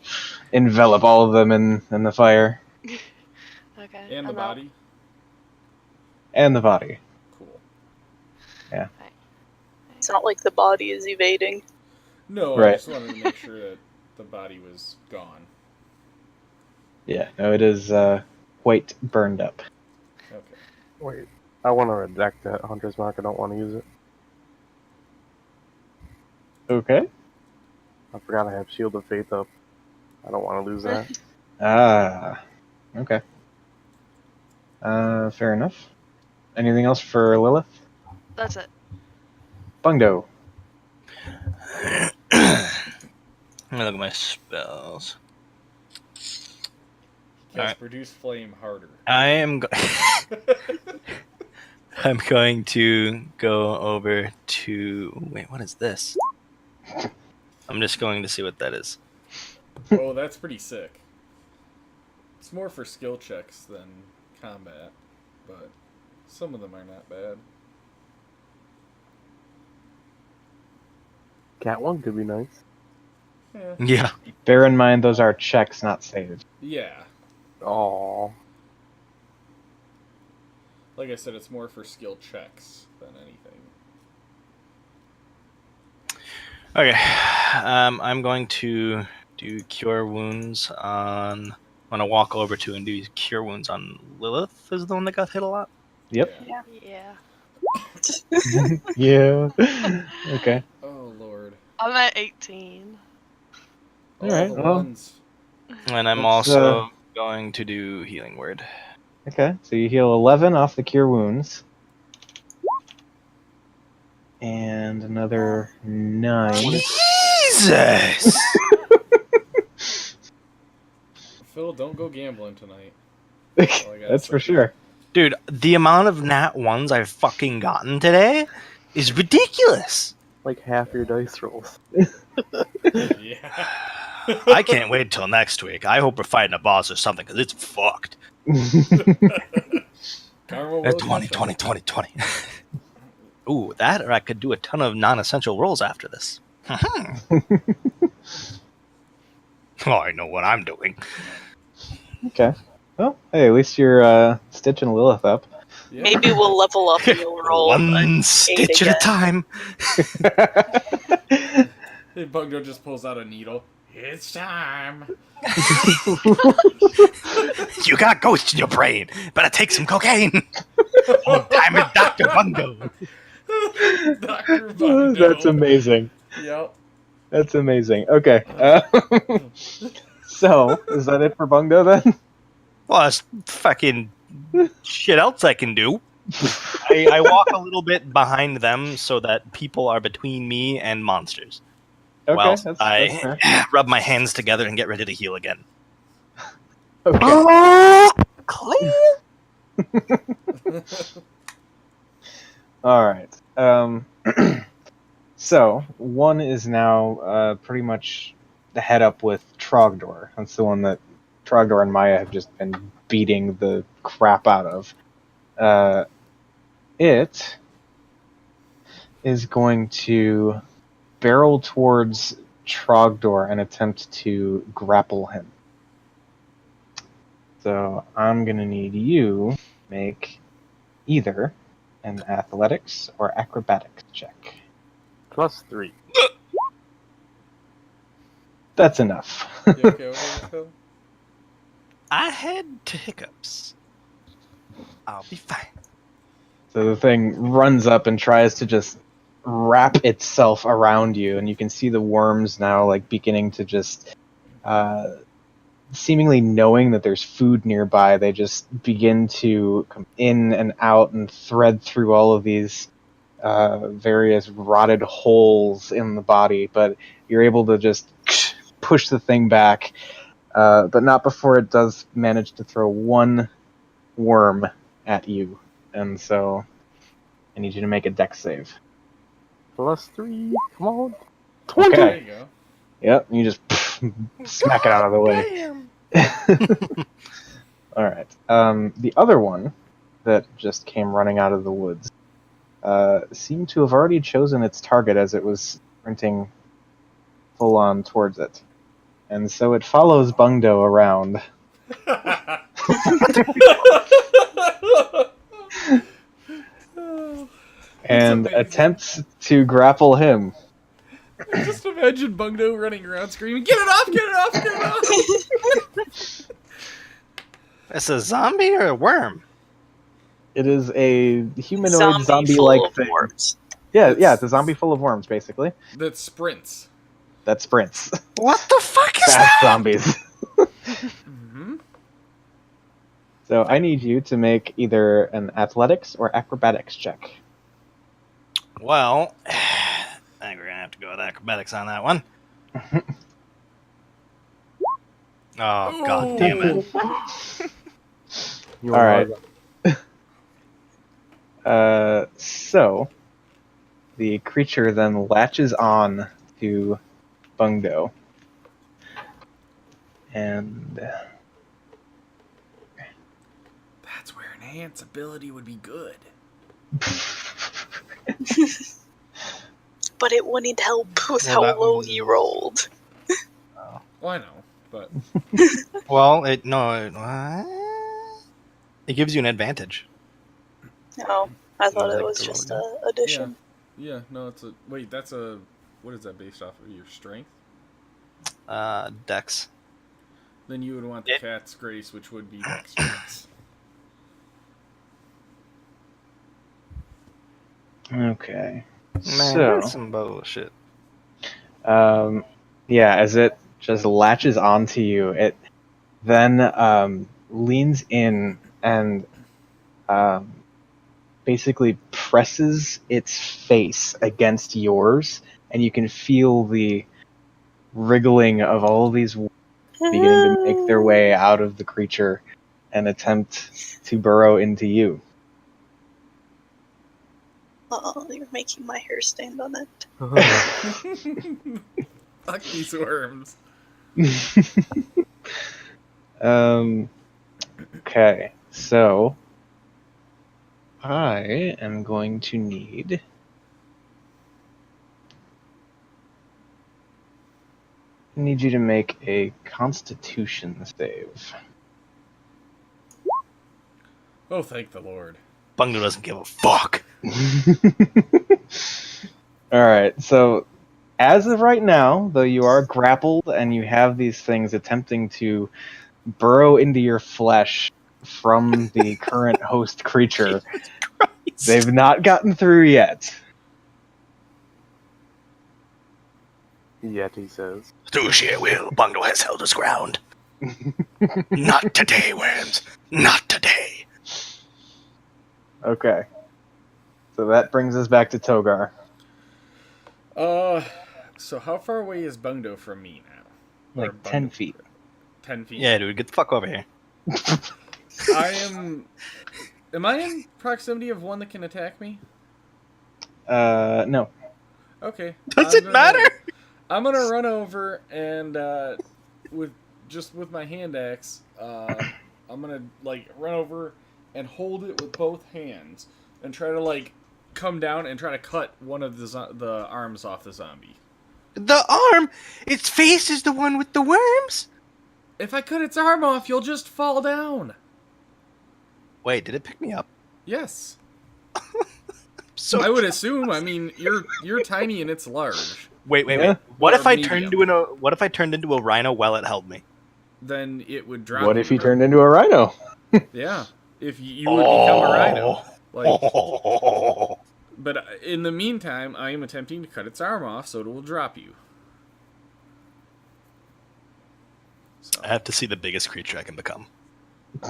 envelop all of them in the fire Okay. And the I'll- body? and the body. Cool. It's not like the body is evading. No, I Right. just wanted to make sure that the body was gone. Yeah, no, it is quite burned up. Okay. Wait, I want to redact that Hunter's Mark. I don't want to use it. Okay. I forgot I have Shield of Faith up. I don't want to lose that. Ah. Okay. Fair enough. Anything else for Lilith? That's it. Bungdo. Let me look at my spells. Yes, Alright. produce flame harder. I am I'm going to go over to... Wait, what is this? I'm just going to see what that is. Oh, that's pretty sick. It's more for skill checks than combat, but some of them are not bad. Cat one could be nice. Yeah. Yeah. Bear in mind those are checks, not saves. Yeah. Oh, Like I said, it's more for skill checks than anything. Okay. I'm going to do Cure Wounds on... I'm going to walk over to and do Cure Wounds on Lilith, is the one that got hit a lot. Yep. Yeah. Yeah. Yeah. Okay. Oh, Lord. I'm at 18. All Alright, the well. ones. And I'm Let's, also going to do Healing Word. Okay. So you heal 11 off the cure wounds. And another 9. Jesus! Phil, don't go gambling tonight. all I gotta That's for say. sure. Dude, the amount of nat 1s I've fucking gotten today is ridiculous. like half your dice rolls. Yeah. I can't wait till next week. I hope we're fighting a boss or something, because it's fucked. Karma will It's 20, 20, 20, 20. Ooh, that, or I could do a ton of non-essential rolls after this. Oh, I know what I'm doing. Okay. Well, hey, at least you're stitching Lilith up. Yeah. Maybe we'll level up and you'll roll One a stitch 8 at a again. time. Hey, Bugdo just pulls out a needle. It's time. You got ghosts in your brain. Better take some cocaine. Old timer Dr. Bungo. Dr. Bugdo. That's amazing. Yep. That's amazing. Okay. So, is that it for Bungdo then? Well, that's fucking shit else I can do. I walk a little bit behind them so that people are between me and monsters. Okay, Whilst that's I fair. rub my hands together and get ready to heal again. Okay. Clean. All right. So one is now pretty much head up with Trogdor. That's the one that Trogdor and Maya have just been beating the crap out of. It is going to barrel towards Trogdor and attempt to grapple him. So I'm going to need you to make either an athletics or acrobatics check. +3. That's enough. You okay with it, Phil? I had hiccups. I'll be fine. So the thing runs up and tries to just wrap itself around you, and you can see the worms now like beginning to just seemingly knowing that there's food nearby, they just begin to come in and out and thread through all of these various rotted holes in the body, but you're able to just push the thing back, but not before it does manage to throw one worm at you. And so I need you to make a dex save. +3. Come on. Okay. There you go. Yep, you just smack it out of the way. Alright. The other one that just came running out of the woods seemed to have already chosen its target as it was sprinting full on towards it. And so it follows Bungdo around. And amazing. attempts to grapple him. Just imagine Bungdo running around screaming, "Get it off! Get it off! Get it off!" It's a zombie or a worm? It is a humanoid zombie-like full of thing. worms. Yeah, it's a zombie full of worms, basically. That sprints. That sprints. What the fuck is Fast that? zombies. Mm-hmm. So I need you to make either an athletics or acrobatics check. Well, I think we're gonna have to go with acrobatics on that one. Oh, god damn it. You All right. wanna- So the creature then latches on to Bungdo. And That's where enhance ability would be good. But it wouldn't help with Well, that how low was- he rolled. Well, I know, but Well, it gives you an advantage. Oh, I thought Like it was the just roll a addition. yeah, no, it's a wait. That's a what is that based off of your strength? Dex. Then you would want the cat's grace, which would be dexterous. okay. Man, So that's some bullshit. yeah, as it just latches onto you, it then leans in and basically presses its face against yours, and you can feel the wriggling of all these worms beginning to make their way out of the creature and attempt to burrow into you. Oh, you're making my hair stand on it. Fuck these worms. Okay, so I am going to need you to make a Constitution save. Oh, thank the Lord. Bungdo doesn't give a fuck. Alright, so as of right now, though you are grappled and you have these things attempting to burrow into your flesh from the current host creature, they've not gotten through yet. Yet, he says. Through sheer will, Bungdo has held his ground. Not today, worms. Not today. Okay. So that brings us back to Togar. So how far away is Bungdo from me now? Or Like 10 Bungdo- feet. 10 feet? Yeah, dude, get the fuck over here. I am... Am I in proximity of one that can attack me? No. Okay. Does it matter? I'm gonna run over and, with my hand axe, I'm gonna, like, run over and hold it with both hands and try to, like, come down and try to cut one of the arms off the zombie. The arm? Its face is the one with the worms? If I cut its arm off, you'll just fall down. Wait, did it pick me up? Yes. So I would assume. I mean, you're tiny and it's large. Wait. Yeah. What Or if I medium. turned into a rhino while it held me? Then it would drop. What you if he right- turned into a rhino? Yeah, if you would become a rhino. Like, Oh. but in the meantime, I am attempting to cut its arm off so it will drop you. So, I have to see the biggest creature I can become.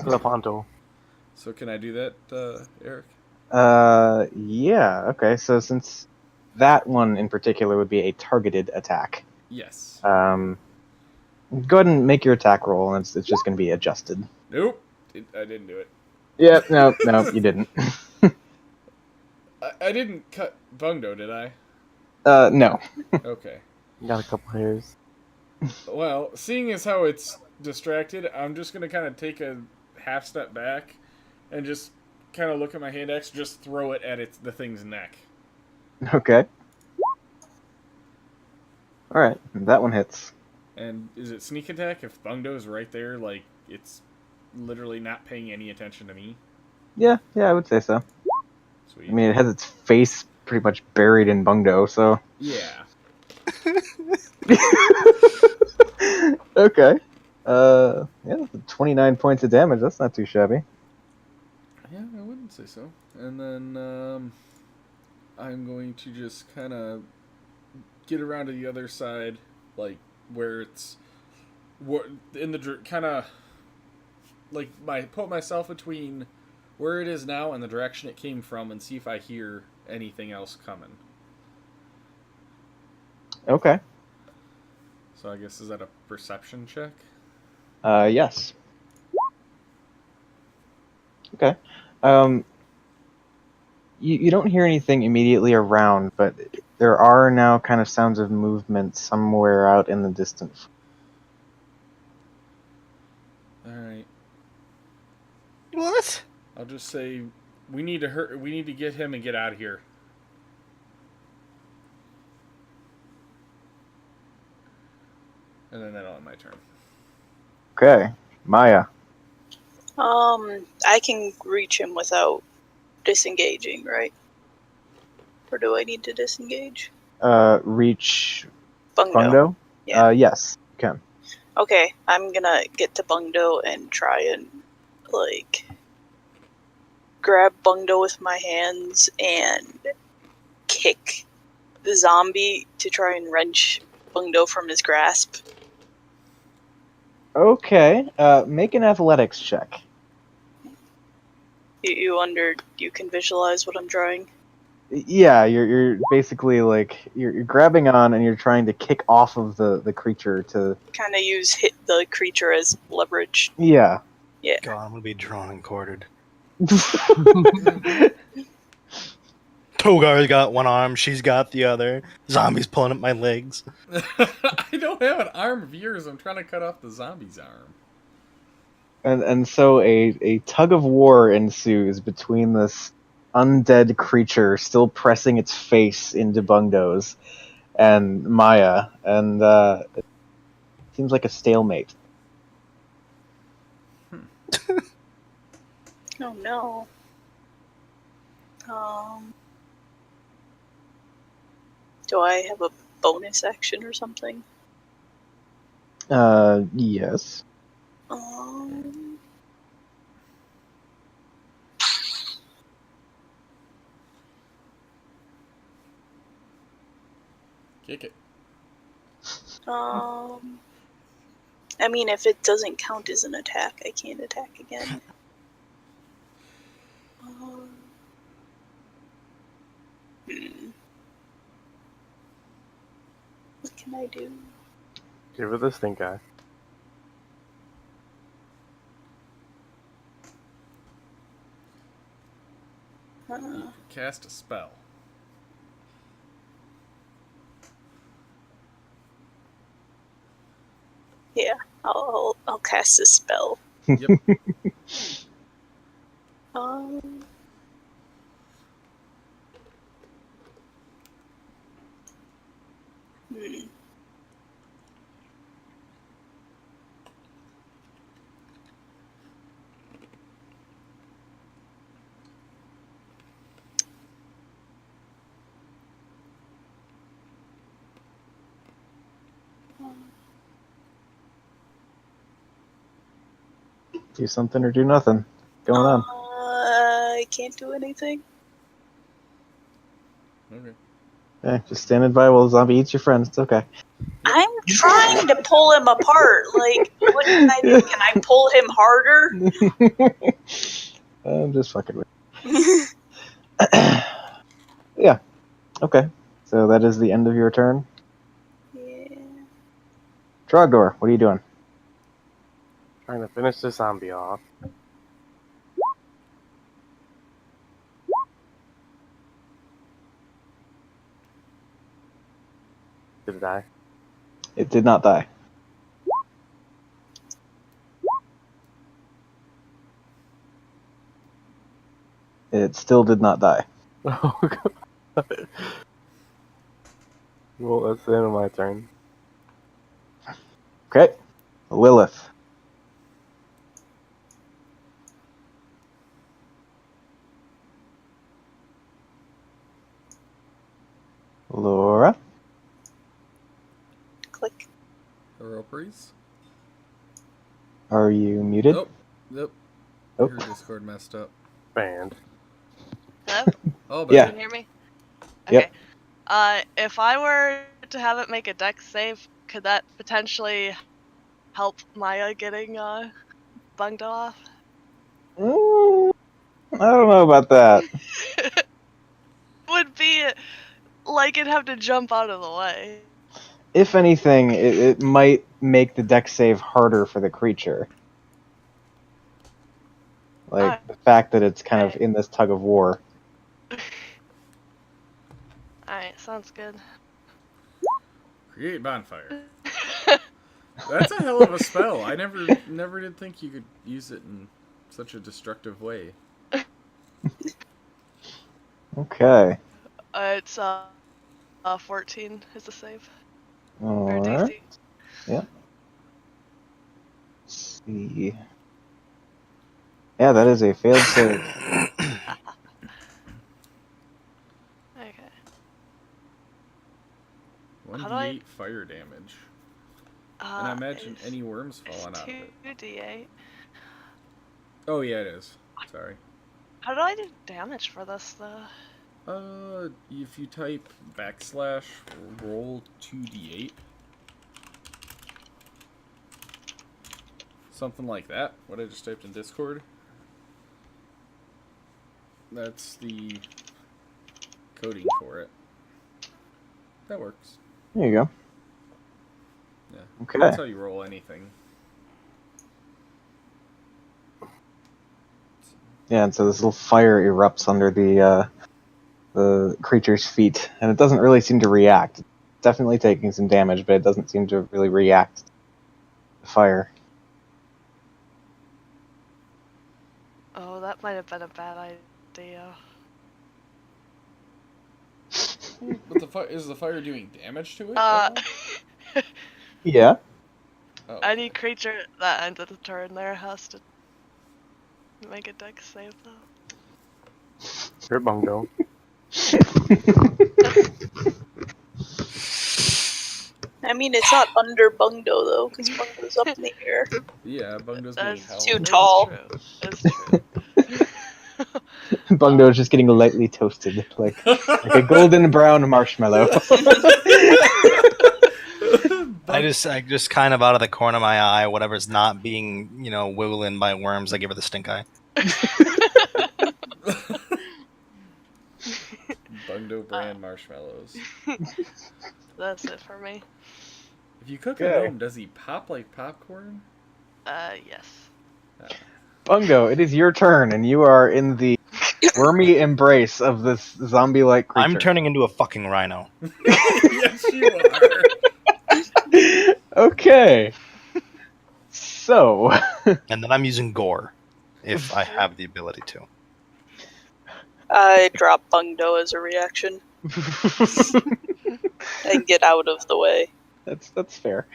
Lepanto. so can I do that, Eric? Yeah, okay, so since that one in particular would be a targeted attack, Yes. go ahead and make your attack roll, and it's just going to be adjusted. Nope. I didn't do it. Yeah, no, you didn't. I didn't cut Bungdo, did I? No. Okay. Got a couple hairs. Well, seeing as how it's distracted, I'm just going to kind of take a half step back and just kind of look at my hand axe, just throw it at the thing's neck. Okay. Alright, that one hits. And is it sneak attack if Bungdo is right there, like, it's literally not paying any attention to me? Yeah, I would say so. Sweet. I mean, it has its face pretty much buried in Bungdo, so... Yeah. Okay. Yeah, 29 points of damage, that's not too shabby. Yeah, I wouldn't say so. And then, I'm going to just kind of get around to the other side, like, where it's... in the kind of... like, put myself between where it is now and the direction it came from and see if I hear anything else coming. Okay. So I guess, is that a perception check? Yes. Okay. You don't hear anything immediately around, but there are now kind of sounds of movement somewhere out in the distance. Alright. What? I'll just say, we need to get him and get out of here. And then that'll end my turn. Okay. Maya. I can reach him without disengaging, right? Or do I need to disengage? Reach Bungdo. Bungdo? Yeah. Yes, you can. Okay, I'm gonna get to Bungdo and try and, like, grab Bungdo with my hands and kick the zombie to try and wrench Bungdo from his grasp. Okay. Make an athletics check. You can visualize what I'm drawing? Yeah, you're basically like you're grabbing on and you're trying to kick off of the creature to Kind of hit the creature as leverage. yeah. God, I'm gonna be drawn and quartered. Okay. Togar's got one arm, she's got the other. Zombie's pulling at my legs. I don't have an arm of yours. I'm trying to cut off the zombie's arm. And so a tug of war ensues between this undead creature still pressing its face into Bungdo's and Maya, and it seems like a stalemate. Oh no. Do I have a bonus action or something? Yes. Kick it. I mean, if it doesn't count as an attack, I can't attack again. What can I do? Give it the stink eye. You can cast a spell. Yeah, I'll cast a spell. Yep. Do something or do nothing. What's going on? I can't do anything. Okay. Just standing by while the zombie eats your friend. It's okay. I'm trying to pull him apart. Like, what can I do? Can I pull him harder? I'm just fucking with you. Yeah. Okay. So that is the end of your turn. Yeah. Trogdor, what are you doing? Trying to finish this zombie off. Did it die? It did not die. It still did not die. Oh, God. Well, that's the end of my turn. Okay. Lilith. Laura. Click. Heroperies? Are you muted? Nope. Nope. Oh. Your Discord messed up. Banned. Hello? Oh, but Yeah. Can you hear me? Yep. Okay. If I were to have it make a dex save, could that potentially help Maya getting Bungdo off? I don't know about that. Would be like it'd have to jump out of the way. If anything, it might make the dex save harder for the creature. Like, the fact that it's kind of in this tug of war. Alright, sounds good. Create bonfire. That's a hell of a spell. I never did think you could use it in such a destructive way. Okay. It's 14 is the save. Or Alright. DC. Yeah. Let's see. Yeah, that is a failed save. Okay. 1d8 fire damage. And I imagine any worms falling out of it. 2d8. Oh yeah, it is. Sorry. How do I do damage for this though? If you type / roll 2d8. Something like that. What I just typed in Discord. That's the coding for it. That works. There you go. Yeah. Okay. That's how you roll anything. Yeah, and so this little fire erupts under the creature's feet, and it doesn't really seem to react. It's definitely taking some damage, but it doesn't seem to really react to the fire. Oh, that might have been a bad idea. But is the fire doing damage to it? Yeah. Oh, Any creature that ends its turn there has to Make a dex save though. Sure, Bungo. I mean, it's not under Bungdo though, because Bungo's up in the air. Yeah, Bungo's being That's held. too that's tall. True. That's true. Bungdo is just getting lightly toasted, like a golden brown marshmallow. I just kind of out of the corner of my eye, whatever's not being, wiggled in by worms, I give her the stink eye. Bungdo brand marshmallows. That's it for me. If you cook Okay. a gnome, does he pop like popcorn? Yes. Bungo, it is your turn, and you are in the wormy embrace of this zombie-like creature. I'm turning into a fucking rhino. Yes, you are. Okay. So, And then I'm using gore, if I have the ability to. I drop Bungdo as a reaction and get out of the way. that's fair.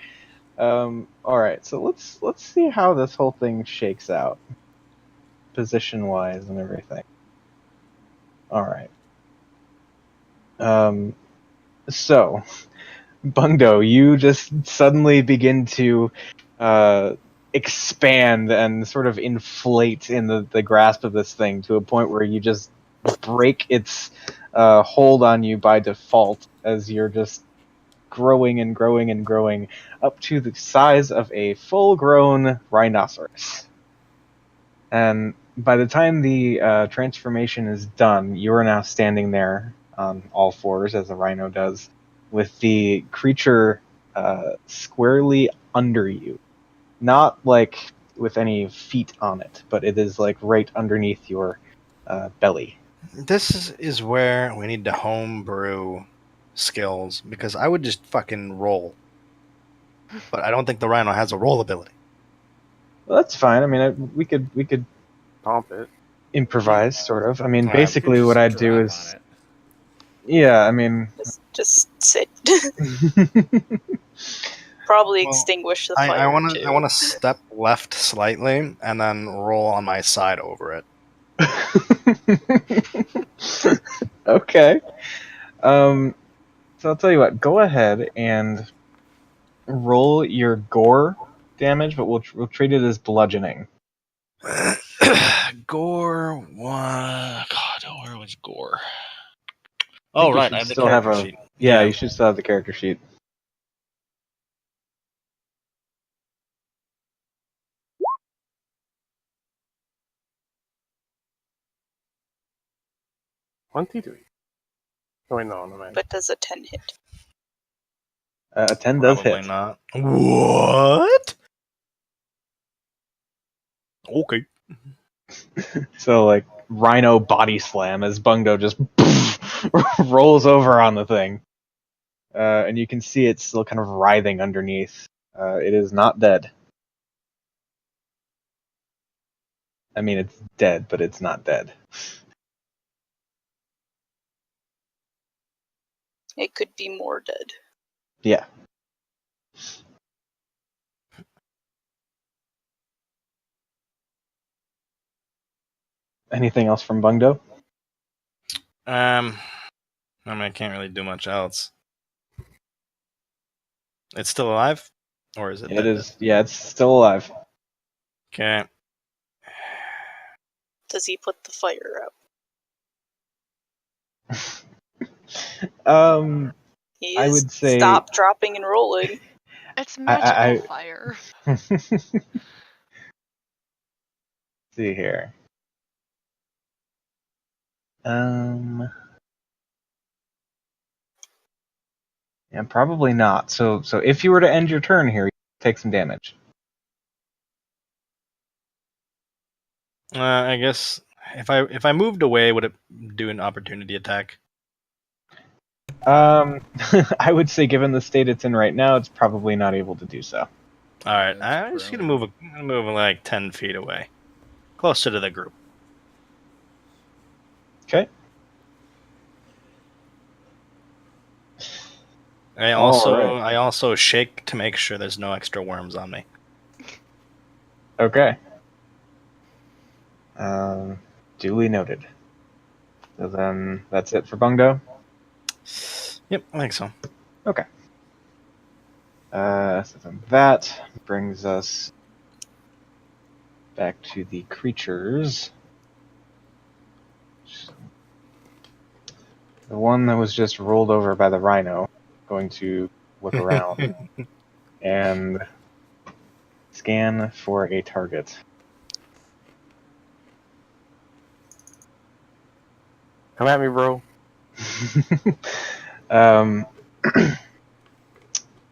All right, so let's see how this whole thing shakes out, position-wise and everything. All right. So, Bungdo, you just suddenly begin to expand and sort of inflate in the grasp of this thing to a point where you just break its hold on you by default as you're just growing and growing and growing up to the size of a full-grown rhinoceros. And by the time the transformation is done, you are now standing there on all fours, as a rhino does, with the creature squarely under you. Not like with any feet on it, but it is like right underneath your belly. This is where we need to homebrew skills, because I would just fucking roll. But I don't think the rhino has a roll ability. Well, that's fine. I mean, we could Stomp it. improvise, sort of. I mean, Alright, we basically Just what I'd drop do on is, it. yeah, I mean, Just sit. Probably Well, extinguish the fire I want too. to step left slightly and then roll on my side over it. okay. So I'll tell you what. Go ahead and roll your gore damage, but we'll treat it as bludgeoning. Gore one. God, where was gore? I think Oh you right, should I have the still have character a- sheet. Yeah, you should still have the character sheet. $23. Oh wait, no, man. But does a 10 hit? A 10 does Probably hit. not. What? Okay. So like rhino body slam as Bungdo just rolls over on the thing, and you can see it's still kind of writhing underneath. It is not dead. I mean, it's dead, but it's not dead. It could be more dead. Yeah. Anything else from Bungdo? I mean, I can't really do much else. It's still alive, or is it? It dead? is. Yeah, it's still alive. Okay. Does he put the fire out? I He would say- stop, dropping, and rolling. It's magical I- fire. see here. Yeah, probably not. So if you were to end your turn here, you take some damage. I guess if I moved away, would it do an opportunity attack? I would say, given the state it's in right now, it's probably not able to do so. All right, That's I'm just gonna prone. move like 10 feet away, closer to the group. Okay. I also shake to make sure there's no extra worms on me. Okay. Duly noted. So then that's it for Bungdo? Yep, I think so. Okay. So then that brings us back to the creatures. The one that was just rolled over by the rhino, going to look around and scan for a target. Come at me, bro. um,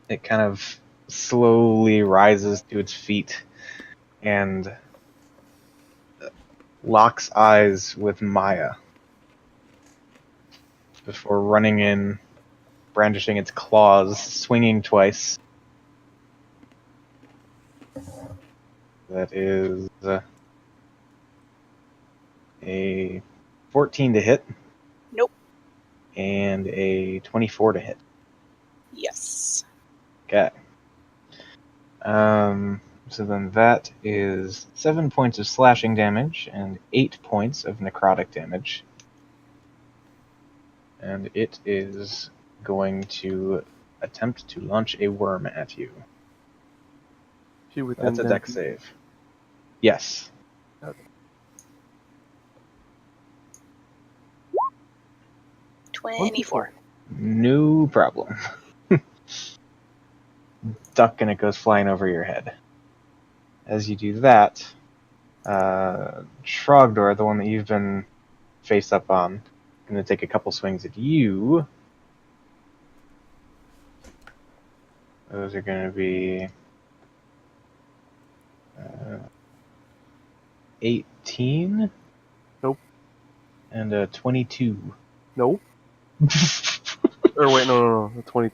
it kind of slowly rises to its feet and locks eyes with Maya before running in, brandishing its claws, swinging twice. That is a 14 to hit. Nope. And a 24 to hit. Yes. Okay. So then that is 7 points of slashing damage and 8 points of necrotic damage. And it is going to attempt to launch a worm at you. She within That's a 10 dex feet. save. Yes. Okay. 24. No problem. Duck and it goes flying over your head. As you do that, Trogdor, the one that you've been face up on, going to take a couple swings at you. Those are going to be 18. Nope. And a 22. Nope. Or wait, no. 20.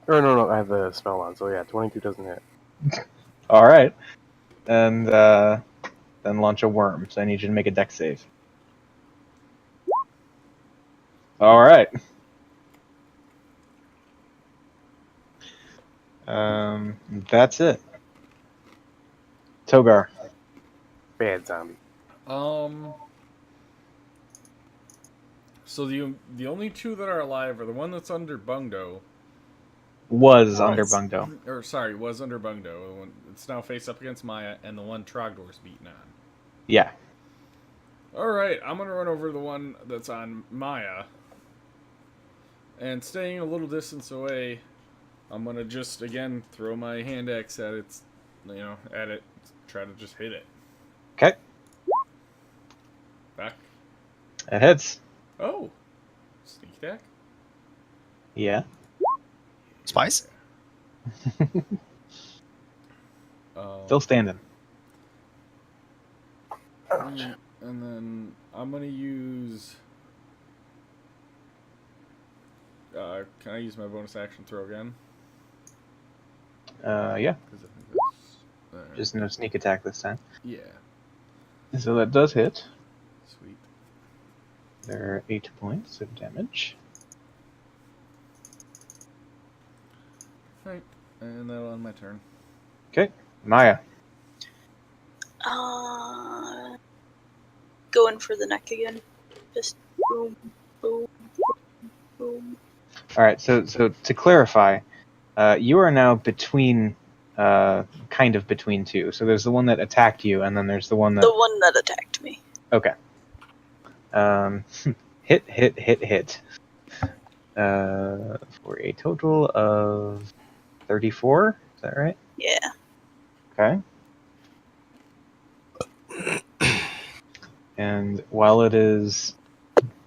Or no, I have the spell on, so yeah, 22 doesn't hit. All right. And then launch a worm. So I need you to make a dex save. All right. That's it. Togar. Bad zombie. So the only two that are alive are the one that's under Bungdo. Was under Bungdo. Or sorry, was under Bungdo. The one, it's now face up against Maya, and the one Trogdor's beaten on. Yeah. Alright, I'm gonna run over the one that's on Maya. And staying a little distance away, I'm gonna just, again, throw my hand axe at its, at it. Try to just hit it. Okay. Back. It hits. Oh! Sneak attack? Yeah. Spice? Still standing. And then I'm gonna use... can I use my bonus action throw again? Yeah. 'Cause I think that's... Just no sneak attack this time. Yeah. So that does hit. Sweet. There are 8 points of damage. Alright, and that'll end my turn. Okay. Maya. Going for the neck again. Just boom, boom, boom. Alright, so to clarify, you are now between, kind of between two. So there's the one that attacked you, and then there's the one that... The one that attacked me. Okay. Hit. For a total of 34, is that right? Yeah. Okay. And while it is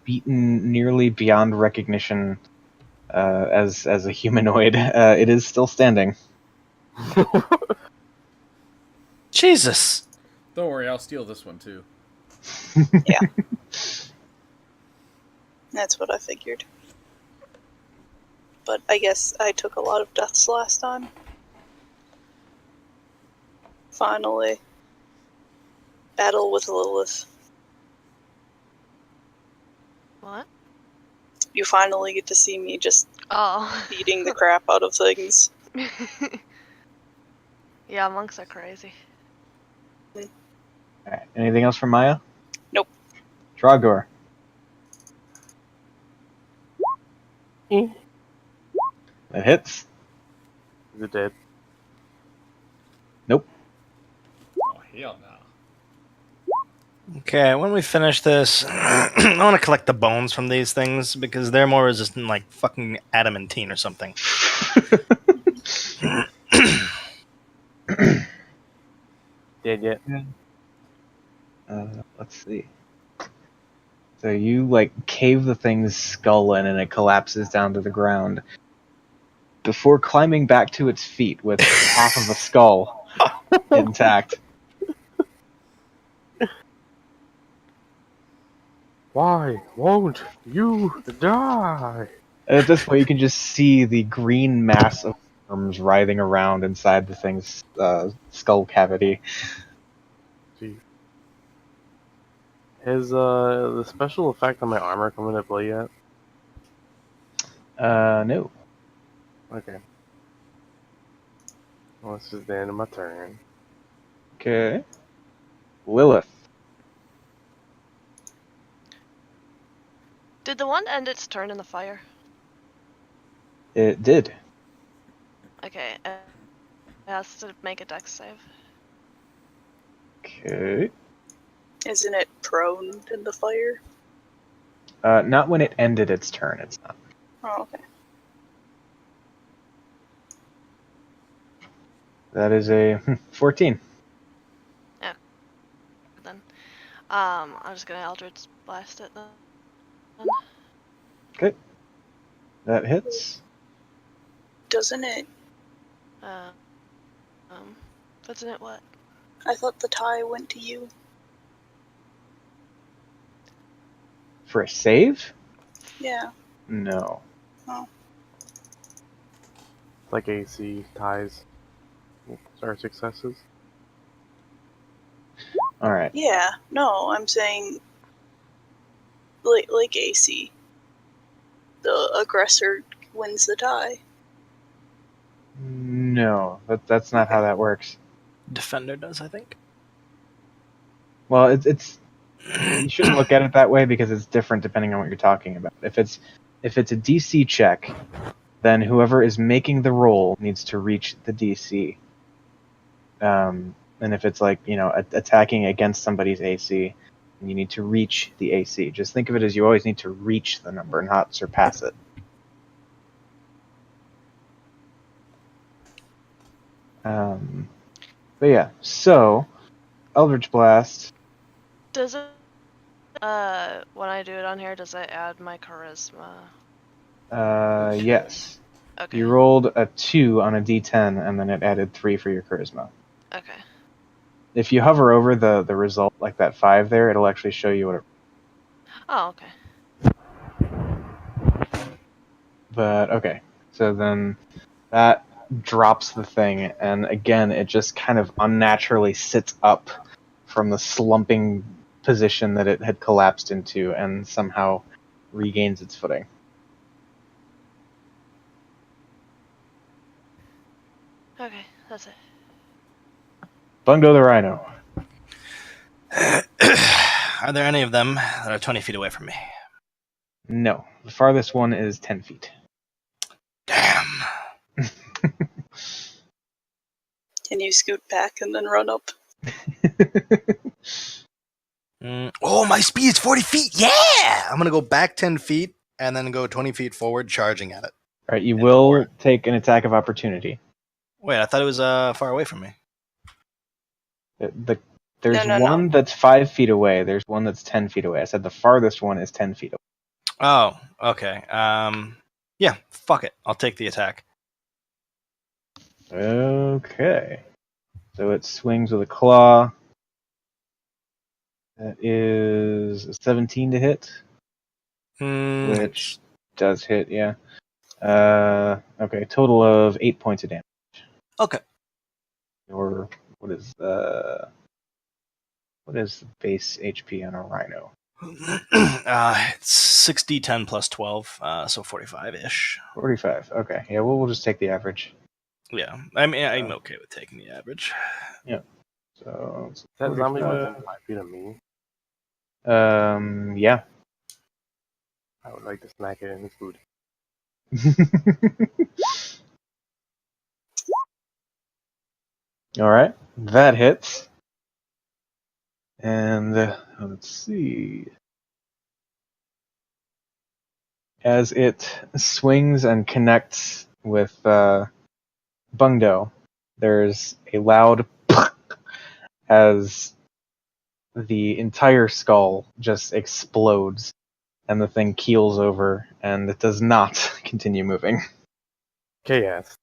beaten nearly beyond recognition as a humanoid, it is still standing. Jesus. Don't worry, I'll steal this one too. Yeah. That's what I figured. But I guess I took a lot of deaths last time. Finally. Battle with Lilith. What? You finally get to see me just Oh. beating the crap out of things. Yeah, monks are crazy. Alright, anything else from Maya? Trogdor. Eh. That hits. Is it dead? Nope. Oh, hell no. Okay, when we finish this, I want to collect the bones from these things because they're more resistant, like fucking adamantine or something. Dead yet? Let's see. So you like cave the thing's skull in, and it collapses down to the ground before climbing back to its feet with half of a skull intact. Why won't you die? And at this point, you can just see the green mass of worms writhing around inside the thing's skull cavity. Jeez. Has the special effect on my armor come into play yet? No. Okay. Well, this is the end of my turn. Okay. Lilith. Did the one end its turn in the fire? It did. Okay, it has to make a dex save. Okay. Isn't it prone in the fire? Not when it ended its turn, it's not. Oh, okay. That is a 14. Then, I'm just gonna Eldritch Blast it then. Okay. That hits. Doesn't it? Doesn't it what? I thought the tie went to you. For a save? Yeah. No. Oh. Like AC ties. Our successes. Alright. Yeah. No, I'm saying like AC. The aggressor wins the tie. No, that's not how that works. Defender does, I think. Well, it's you shouldn't look at it that way because it's different depending on what you're talking about. If it's a DC check, then whoever is making the roll needs to reach the DC. And if it's like, attacking against somebody's AC, you need to reach the AC. Just think of it as you always need to reach the number, not surpass it. But yeah, so Eldritch Blast. Does it? When I do it on here, does it add my charisma? Yes. Okay. You rolled a 2 on a D10, and then it added 3 for your charisma. Okay. If you hover over the result, like that 5 there, it'll actually show you what it... Oh, okay. But, okay. So then that drops the thing, and again, it just kind of unnaturally sits up from the slumping position that it had collapsed into, and somehow regains its footing. Okay, that's it. Bungo the Rhino. Are there any of them that are 20 feet away from me? No. The farthest one is 10 feet. Damn. Can you scoot back and then run up? Oh, my speed's 40 feet. Yeah! I'm going to go back 10 feet and then go 20 feet forward, charging at it. Alright, you will take an attack of opportunity. Wait, I thought it was far away from me. There's No. one that's 5 feet away. There's one that's 10 feet away. I said the farthest one is 10 feet away. Oh, okay. Yeah, fuck it. I'll take the attack. Okay. So it swings with a claw. That is a 17 to hit, which does hit, yeah. Okay, total of 8 points of damage. Okay. Or what is the base HP on a rhino? It's 60, 10 plus 12, so 45-ish. 45. Okay, yeah, we'll just take the average. Yeah, I mean, I'm okay with taking the average. Yeah. So it's That zombie 45. within 5 feet of me. Yeah. I would like to smack it in its food. All right, that hits. And let's see. As it swings and connects with Bungdo, there's a loud as the entire skull just explodes and the thing keels over and it does not continue moving. Chaos.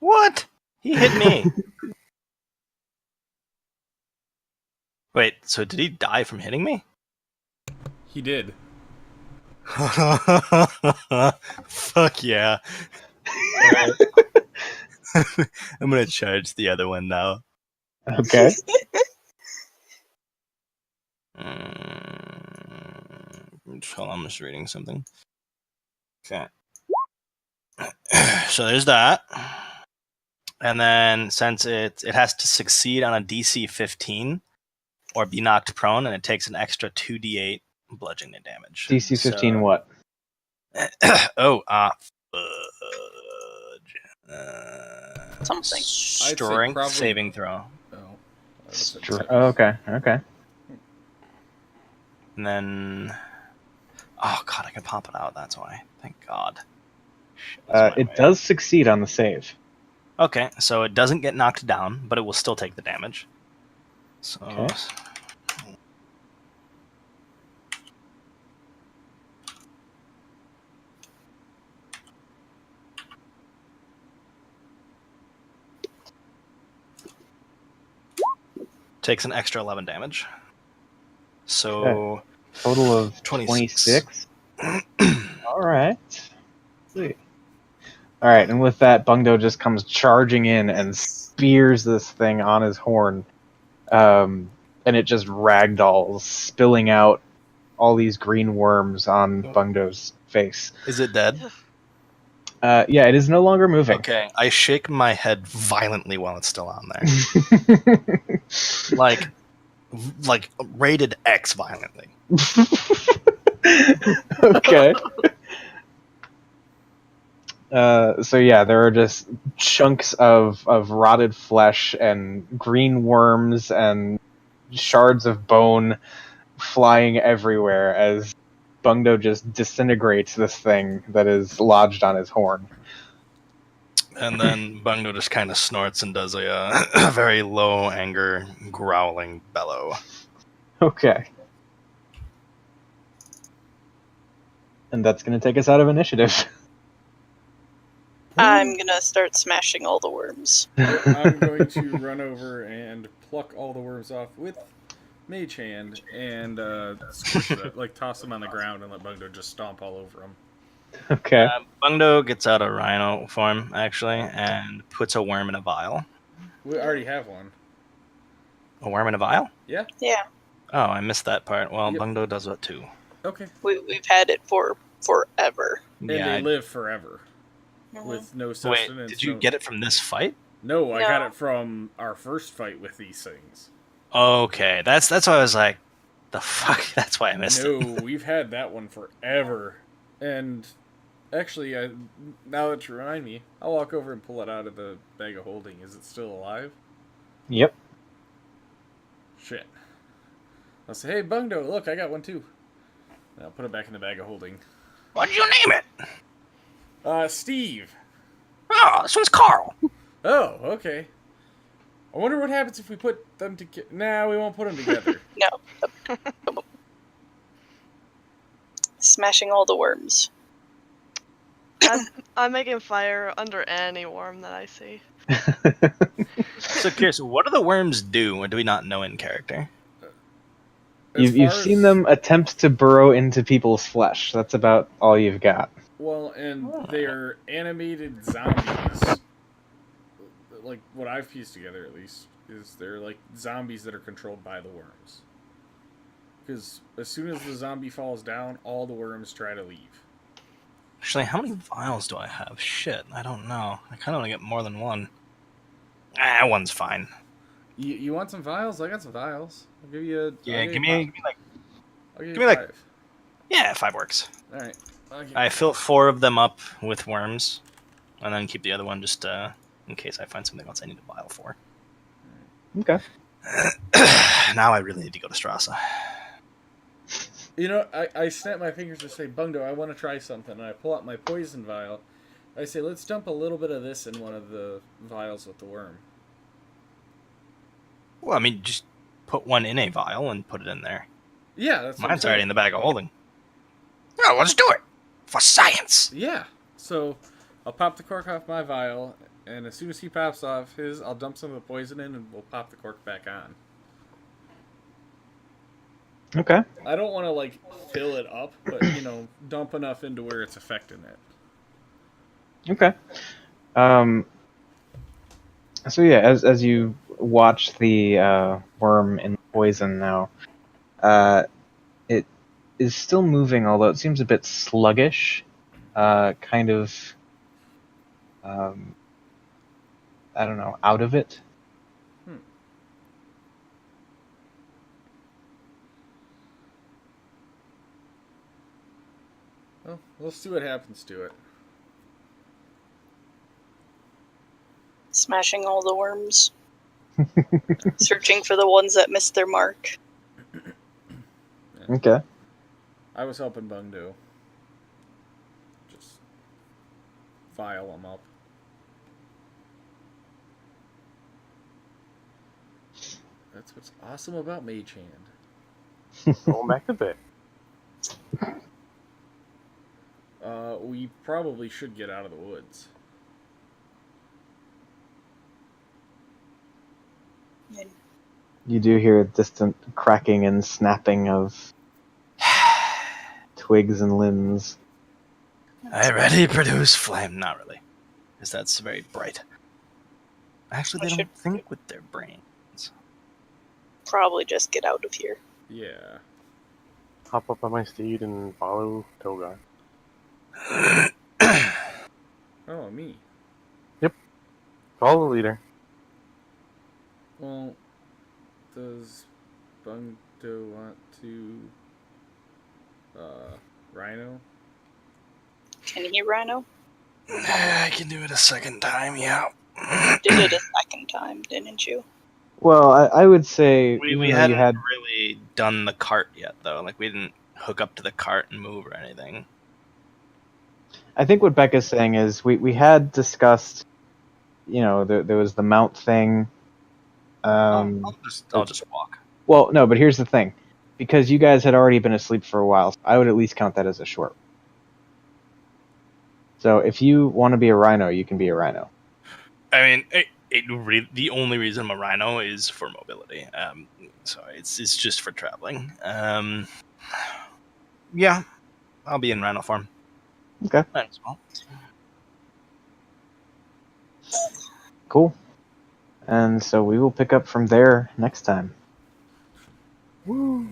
What? He hit me. Wait, so did he die from hitting me? He did. Fuck yeah. I'm gonna charge the other one now. Okay. Hold on, I'm just reading something. Okay. So there's that. And then since it has to succeed on a DC 15 or be knocked prone, and it takes an extra 2d8 bludgeoning damage. DC 15 So- what? Oh, fudge. Something. Strength probably- saving throw. Oh. Okay. And then... Oh god, I can pop it out, that's why. Thank god. Shit, that's my It way. does succeed on the save. Okay, so it doesn't get knocked down, but it will still take the damage. So... Okay. Takes an extra 11 damage. So... Total of 26. 26. Alright. Sweet. Alright, and with that, Bungdo just comes charging in and spears this thing on his horn. And it just ragdolls, spilling out all these green worms on Bungdo's face. Is it dead? Yeah, it is no longer moving. Okay, I shake my head violently while it's still on there. like rated X violently. Okay. So yeah, there are just chunks of rotted flesh and green worms and shards of bone flying everywhere as Bungdo just disintegrates this thing that is lodged on his horn. And then Bungdo just kind of snorts and does a very low anger growling bellow. Okay. And that's going to take us out of initiative. I'm gonna start smashing all the worms. I'm going to run over and pluck all the worms off with Mage Hand and squish them, like toss them on the ground and let Bungdo just stomp all over them. Okay. Bungdo gets out of rhino form, actually, and puts a worm in a vial. We already have one. A worm in a vial? Yeah? Yeah, Oh, I missed that part. Well, Yep. Bungdo does that too. Okay. we've had it for forever. And Yeah. they live forever Mhm. with no Wait, sustenance. did you get it from this fight? No, I No. got it from our first fight with these things. Okay, that's why I was like, the fuck. That's why I missed No, it. we've had that one forever. And actually, now that you remind me, I'll walk over and pull it out of the bag of holding. Is it still alive? Yep. Shit. I'll say, hey, Bungdo, look, I got one too. And I'll put it back in the bag of holding. What'd you name it? Steve. Oh, this one's Carl. Oh, okay. I wonder what happens if we put them together. Nah, we won't put them together. No. Smashing all the worms. I'm making fire under any worm that I see. So curious, what do the worms do, or do we not know in character? As You've far seen as- them attempt to burrow into people's flesh. That's about all you've got. Well, and they're animated zombies. Like, what I've pieced together, at least, is they're like zombies that are controlled by the worms. Because as soon as the zombie falls down, all the worms try to leave. Actually, how many vials do I have? Shit, I don't know. I kind of want to get more than one. One's fine. You want some vials? I got some vials. I'll give you. Yeah, I'll give me like I'll give give you me, 5. yeah, 5 works. All right. Okay. I fill 4 of them up with worms, and then keep the other one just in case I find something else I need a vial for. Okay. Now I really need to go to Strasa. You know, I snap my fingers to say, Bungdo, I want to try something. And I pull out my poison vial. I say, let's dump a little bit of this in one of the vials with the worm. Well, I mean, just put one in a vial and put it in there. Yeah, that's what I'm Mine's already saying. in the bag of holding. Yeah, let's do it for science. Yeah. So I'll pop the cork off my vial, and as soon as he pops off his, I'll dump some of the poison in, and we'll pop the cork back on. Okay. I don't want to, like, fill it up, but, you know, dump enough into where it's affecting it. Okay. So yeah, as you watch the worm in the poison now, it is still moving, although it seems a bit sluggish. Kind of, I don't know, out of it. Well, we'll see what happens to it. Smashing all the worms. Searching for the ones that missed their mark. Okay. I was helping Bungdo. Just file them up. That's what's awesome about Mage Hand. Going back a bit. We probably should get out of the woods. And You do hear a distant cracking and snapping of twigs and limbs. I already produce flame. Not really, because that's very bright. Actually, they I don't think with their brains. probably just get out of here. Yeah. Hop up on my steed and follow Togar. Oh, me. Follow the leader. Well, does Bungdo want to... Rhino? Can he rhino? I can do it a second time, yeah. Did it a second time, didn't you? Well, I would say We even though hadn't you had really done the cart yet, though. Like, we didn't hook up to the cart and move or anything. I think what Becca's saying is we had discussed, you know, there was the mount thing. I'll just walk. Well, no, but here's the thing. Because you guys had already been asleep for a while, I would at least count that as a short. So if you want to be a rhino, you can be a rhino. I mean, the only reason I'm a rhino is for mobility. So it's just for traveling. Yeah, I'll be in rhino form. Okay. Might as well. Cool. And so we will pick up from there next time. Woo!